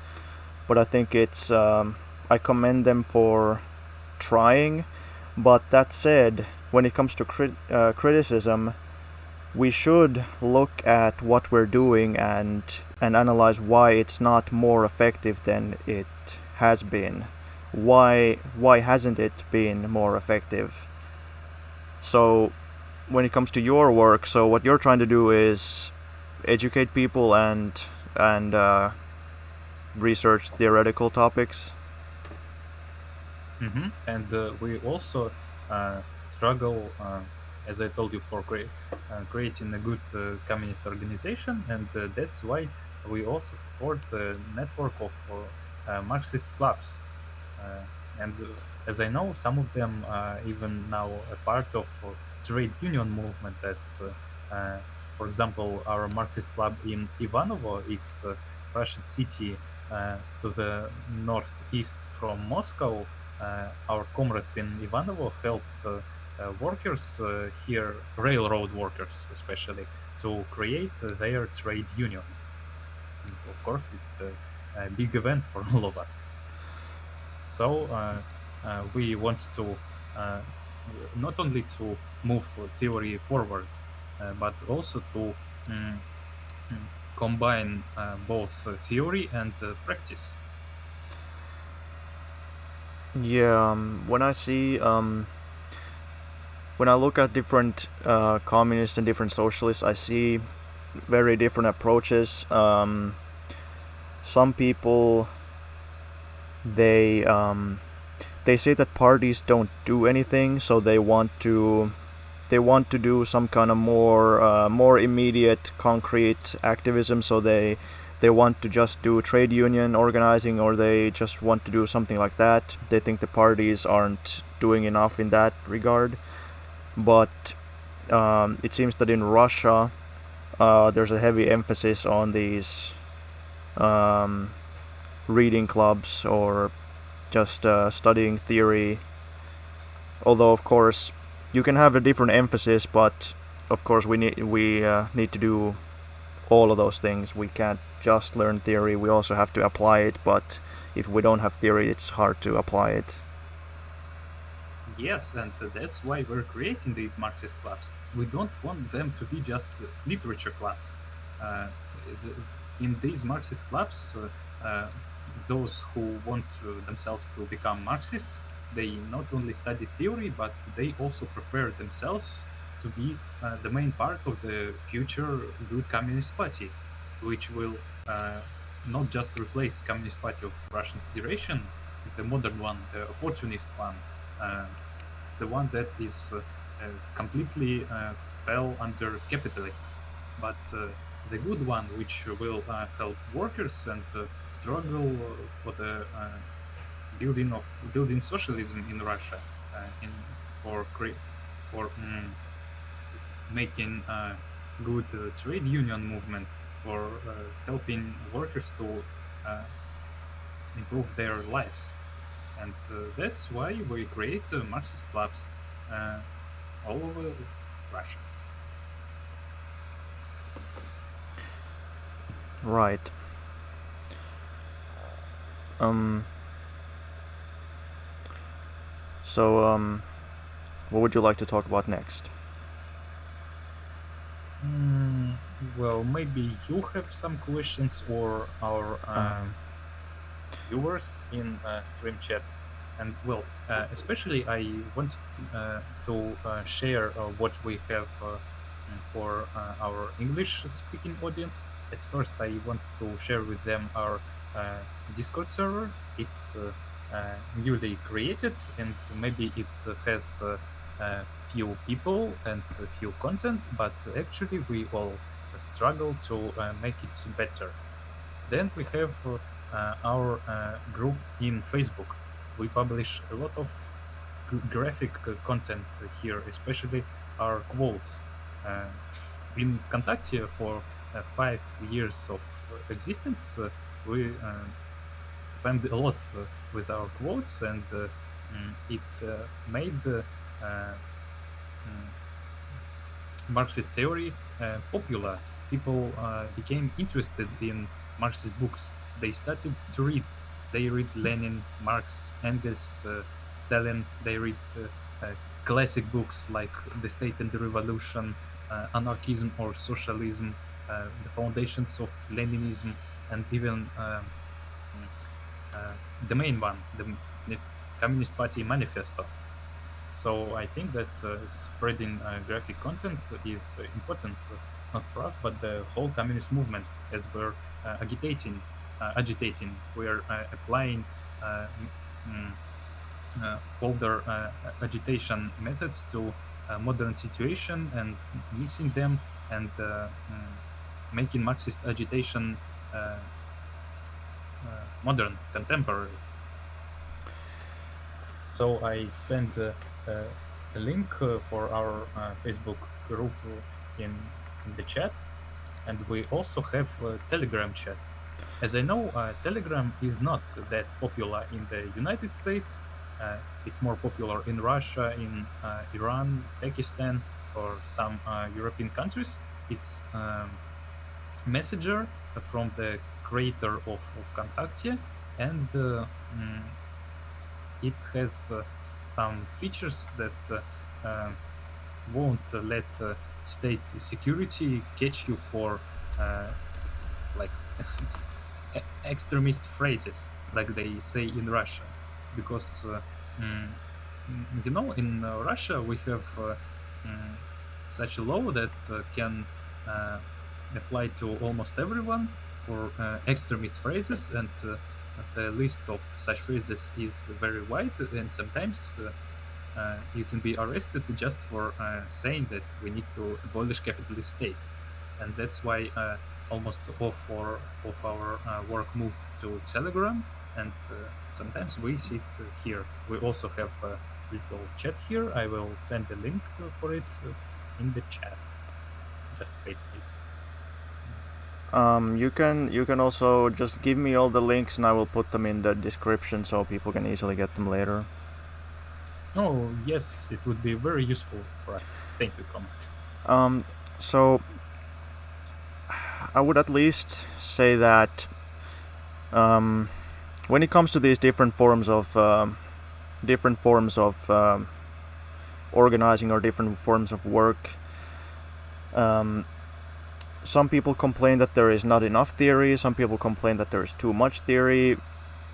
but I think I commend them for trying. But that said, when it comes to criticism, we should look at what we're doing and analyze why it's not more effective than it has been. Why hasn't it been more effective? So when it comes to your work, so what you're trying to do is educate people and research theoretical topics. And we also struggle, as I told you, for creating a good communist organization, and that's why we also support a network of Marxist clubs. Uh, and as I know, some of them are even now a part of trade union movement. For example, our Marxist club in Ivanovo, it's a Russian city to the northeast from Moscow. Our comrades in Ivanovo helped workers here, railroad workers especially, to create their trade union. And of course, it's a big event for all of us. So we want to uh, not only to move theory forward, but also to mm, mm, combine both theory and practice. Yeah, when I look at different communists and different socialists, I see very different approaches. Some people they um, they say that parties don't do anything, so they want to do some kind of more immediate, concrete activism. So they want to just do trade union organizing, or they just want to do something like that. They think the parties aren't doing enough in that regard. But it seems that in Russia, there's a heavy emphasis on these um, reading clubs, or just studying theory. Although, of course, you can have a different emphasis, but of course we need to do all of those things. We can't just learn theory; we also have to apply it. But if we don't have theory, it's hard to apply it. Yes, and that's why we're creating these Marxist clubs. We don't want them to be just literature clubs. Uh, in these Marxist clubs, those who want themselves to become Marxists, they not only study theory, but they also prepare themselves to be the main part of the future good Communist Party, which will not just replace Communist Party of Russian Federation, the modern one, the opportunist one, uh, the one that is completely fell under capitalists, but the good one, which will help workers and struggle for the building socialism in Russia, in for for making good trade union movement, for helping workers to uh, improve their lives. And that's why we create Marxist clubs uh, all over Russia. Right. Um. So what would you like to talk about next? Mm, well, maybe you have some questions or our Um, viewers in stream chat. And well, especially I wanted to share what we have for our English speaking audience. At first, I want to share with them our Discord server. It's newly created, and maybe it has few people and few content, but actually we all struggle to make it better. Then we have our group in Facebook. We publish a lot of graphic content here, especially our quotes. Uh, in Vkontakte for 5 years of existence, we spend a lot with our quotes, and it made uh, mm, Marxist theory popular. People became interested in Marxist books. They started to read. They read Lenin, Marx, Engels, Stalin. They read classic books like The State and the Revolution, Anarchism or Socialism, The Foundations of Leninism, and even mm, the main one, the Communist Party Manifesto. So I think that spreading graphic content is important, not for us, but the whole communist movement, as we're agitating, we're applying uh, m- mm, older agitation methods to modern situation and mixing them and making Marxist agitation uh, modern, contemporary. So I sent a link for our Facebook group in the chat, and we also have a Telegram chat. As I know, Telegram is not that popular in the United States. It's more popular in Russia, in Iran, Pakistan, or some European countries. It's messenger from the creator of Contact, and mm, it has some features that won't let state security catch you for uh, like extremist phrases, like they say in Russia, because mm, in Russia we have mm, such a law that can uh, apply to almost everyone for extremist phrases, and the list of such phrases is very wide, and sometimes you can be arrested just for saying that we need to abolish capitalist state, and that's why almost of our work moved to Telegram, and sometimes we sit here. We also have a little chat here. I will send a link for it in the chat. Just wait, please. you can also just give me all the links and I will put them in the description so people can easily get them later. Oh yes, it would be very useful for us. Thank you, comment. Um, so I would at least say that um, when it comes to these different forms of organizing or different forms of work, um, some people complain that there is not enough theory. Some people complain that there is too much theory.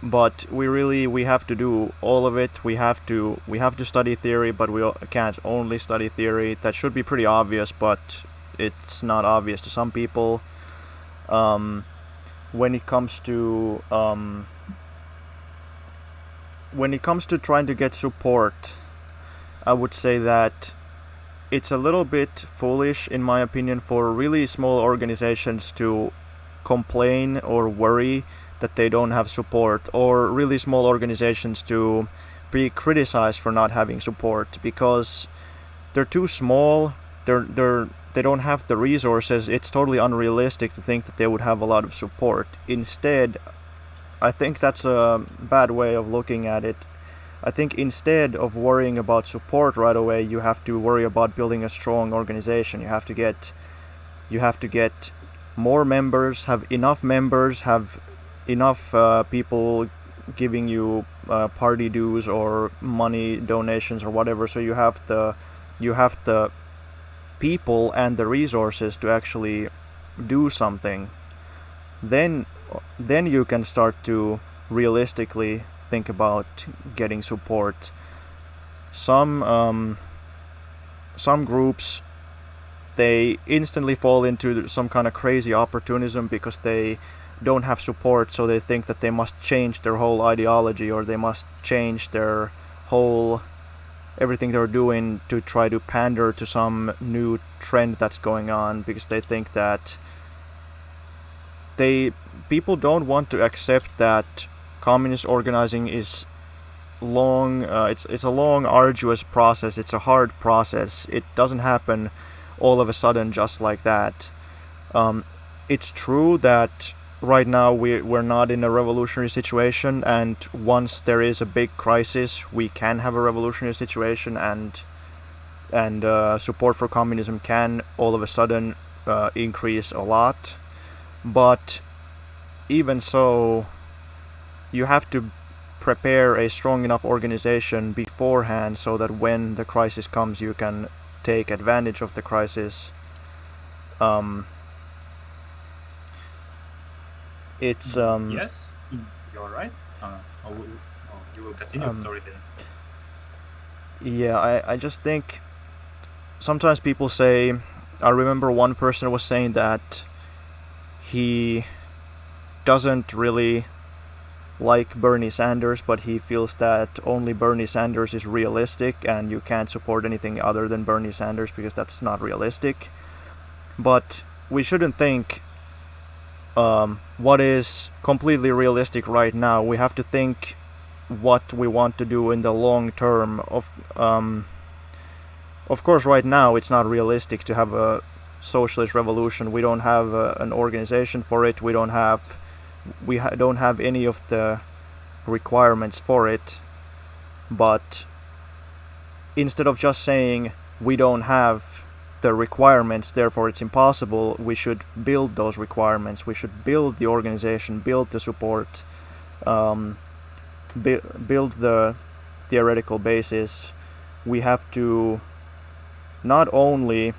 But we have to do all of it. We have to study theory, but we can't only study theory. That should be pretty obvious, but it's not obvious to some people. Um, when it comes to trying to get support, I would say that it's a little bit foolish, in my opinion, for really small organizations to complain or worry that they don't have support, or really small organizations to be criticized for not having support because they're too small. They don't have the resources. It's totally unrealistic to think that they would have a lot of support. Instead, I think that's a bad way of looking at it. I think instead of worrying about support right away, you have to worry about building a strong organization. You have to get more members, have enough people giving you party dues or money donations or whatever. So you have the people and the resources to actually do something, then then you can start to realistically think about getting support. Some some groups, they instantly fall into some kind of crazy opportunism because they don't have support, so they think that they must change their whole ideology, or they must change their whole everything they're doing to try to pander to some new trend that's going on, because they think that they people don't want to accept that communist organizing is long. It's a long, arduous process. It's a hard process. It doesn't happen all of a sudden just like that. Um, it's true that right now we're not in a revolutionary situation, and once there is a big crisis, we can have a revolutionary situation, and support for communism can all of a sudden increase a lot. But even so, you have to prepare a strong enough organization beforehand so that when the crisis comes, you can take advantage of the crisis. Um, it's Yes, you're right. You will continue. um, Sorry, then. yeah, I just think sometimes people say, I remember one person was saying that he doesn't really like Bernie Sanders, but he feels that only Bernie Sanders is realistic and you can't support anything other than Bernie Sanders because that's not realistic. But we shouldn't think what is completely realistic right now. We have to think what we want to do in the long term. Of course, right now it's not realistic to have a socialist revolution. We don't have an organization for it. Don't have any of the requirements for it. But instead of just saying we don't have the requirements, therefore it's impossible, we should build those requirements. We should build the organization, build the support, build the theoretical basis. We have to not only,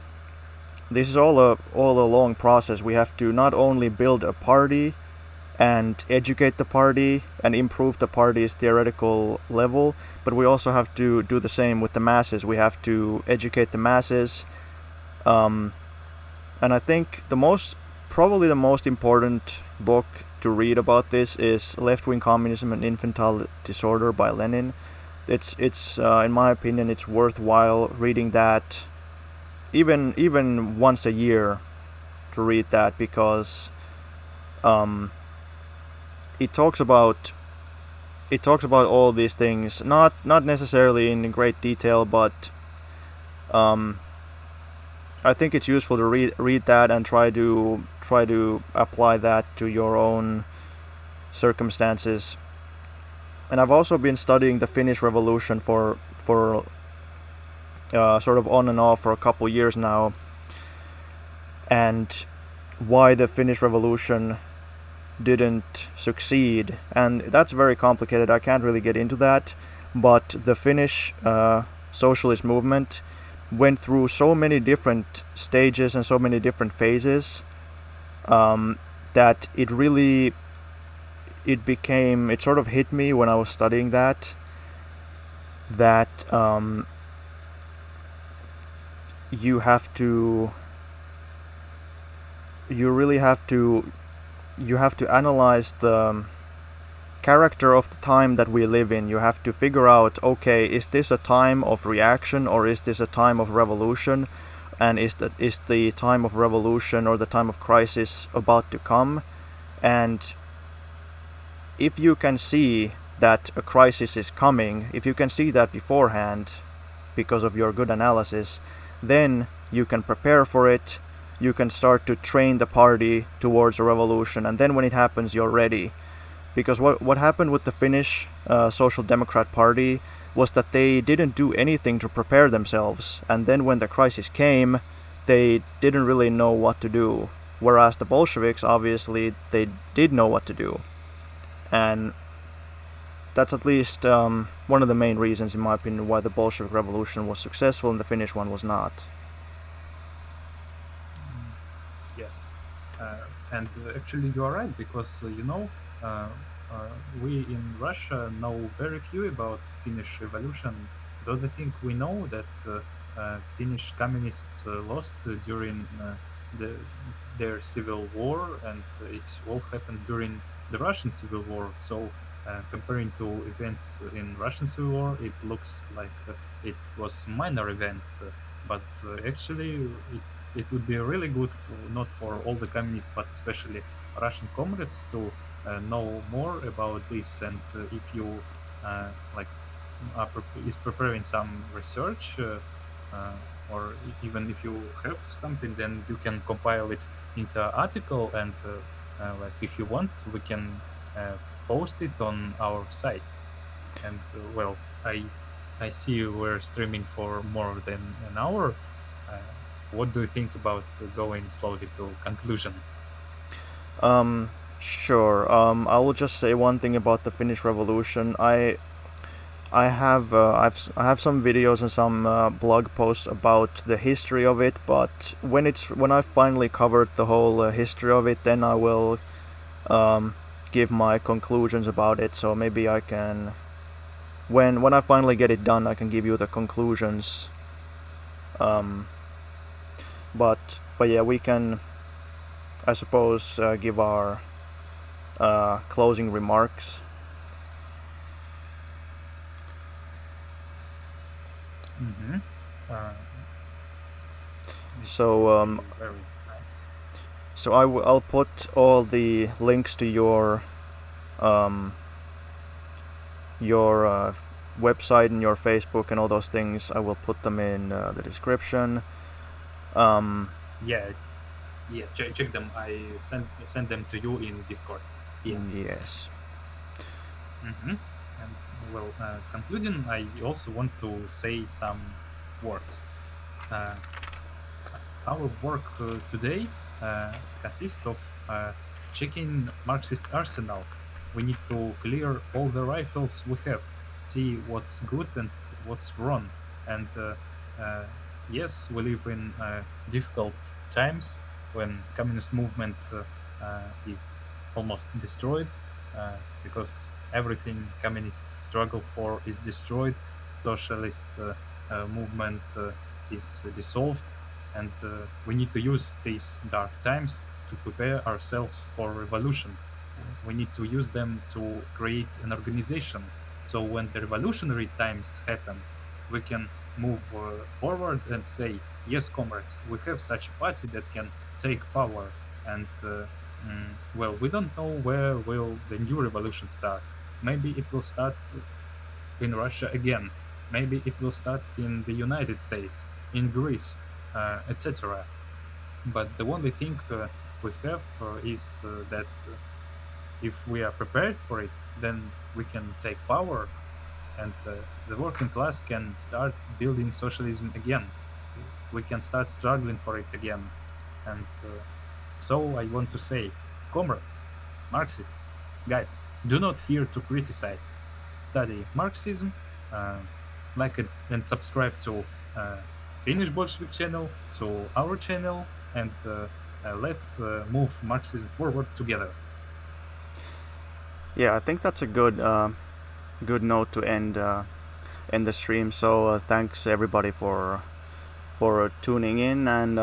this is all a long process. We have to not only build a party and educate the party and improve the party's theoretical level, but we also have to do the same with the masses. We have to educate the masses, and I think probably the most important book to read about this is Left-Wing Communism and Infantile Disorder by Lenin. It's in my opinion, it's worthwhile reading that, even once a year, to read that, because it talks about all these things, not necessarily in great detail, but I think it's useful to read that and try to apply that to your own circumstances. And I've also been studying the Finnish Revolution for sort of on and off for a couple years now, and why the Finnish Revolution didn't succeed, and that's very complicated. I can't really get into that, but the Finnish socialist movement went through so many different stages and so many different phases that it sort of hit me when I was studying that you have to analyze the character of the time that we live in. You have to figure out, okay, is this a time of reaction or is this a time of revolution? And is the time of revolution or the time of crisis about to come? And if you can see that a crisis is coming, if you can see that beforehand because of your good analysis, then you can prepare for it. You can start to train the party towards a revolution, and then when it happens, you're ready. Because what happened with the Finnish Social Democrat Party was that they didn't do anything to prepare themselves, and then when the crisis came, they didn't really know what to do. Whereas the Bolsheviks, obviously, they did know what to do. And that's at least one of the main reasons, in my opinion, why the Bolshevik Revolution was successful and the Finnish one was not. Yes, and actually you are right because uh, we in Russia know very few about Finnish revolution. Though I think we know that Finnish communists lost during their civil war, and it all happened during the Russian civil war. So. Comparing to events in Russian civil war, it looks like it was minor event, but actually it would be really good for not for all the communists, but especially Russian comrades to know more about this. And if you like is preparing some research, uh, or even if you have something, then you can compile it into an article, and like if you want, we can uh, post it on our site. And well, I see we're streaming for more than an hour. Uh, what do you think about going slowly to conclusion? Um, sure. I will just say one thing about the Finnish Revolution. I have some videos and some blog posts about the history of it, but when I finally covered the whole history of it, then I will um, give my conclusions about it. So maybe I can, when I finally get it done, I can give you the conclusions. Um, but yeah, we can, I suppose, give our closing remarks. Mm-hmm. Uh, it So would um, be very nice. so I'll put all the links to um, your website and your Facebook and all those things. I will put them in the description. Um, Yeah, yeah. Check them. I send them to you in Discord. Yeah. yes. Mm-hmm. And well, concluding, I also want to say some words. Uh, our work today consists of checking Marxist arsenal. We need to clear all the rifles we have, see what's good and what's wrong. And uh, yes, we live in difficult times when communist movement is almost destroyed because everything communists struggle for is destroyed. Socialist movement is dissolved, and we need to use these dark times to prepare ourselves for revolution. We need to use them to create an organization. So when the revolutionary times happen, we can move forward and say, yes, comrades, we have such a party that can take power. And well, we don't know where will the new revolution start. Maybe it will start in Russia again. Maybe it will start in the United States, in Greece, etc. But the only thing we have is that if we are prepared for it, then we can take power, and the working class can start building socialism again. We can start struggling for it again. And so I want to say, comrades, Marxists, guys, do not fear to criticize. Study Marxism, uh, like it, and subscribe to Finnish Bolshevik channel, to our channel, and let's move Marxism forward together. Yeah, I think that's a good note to end the stream. So thanks everybody for tuning in, and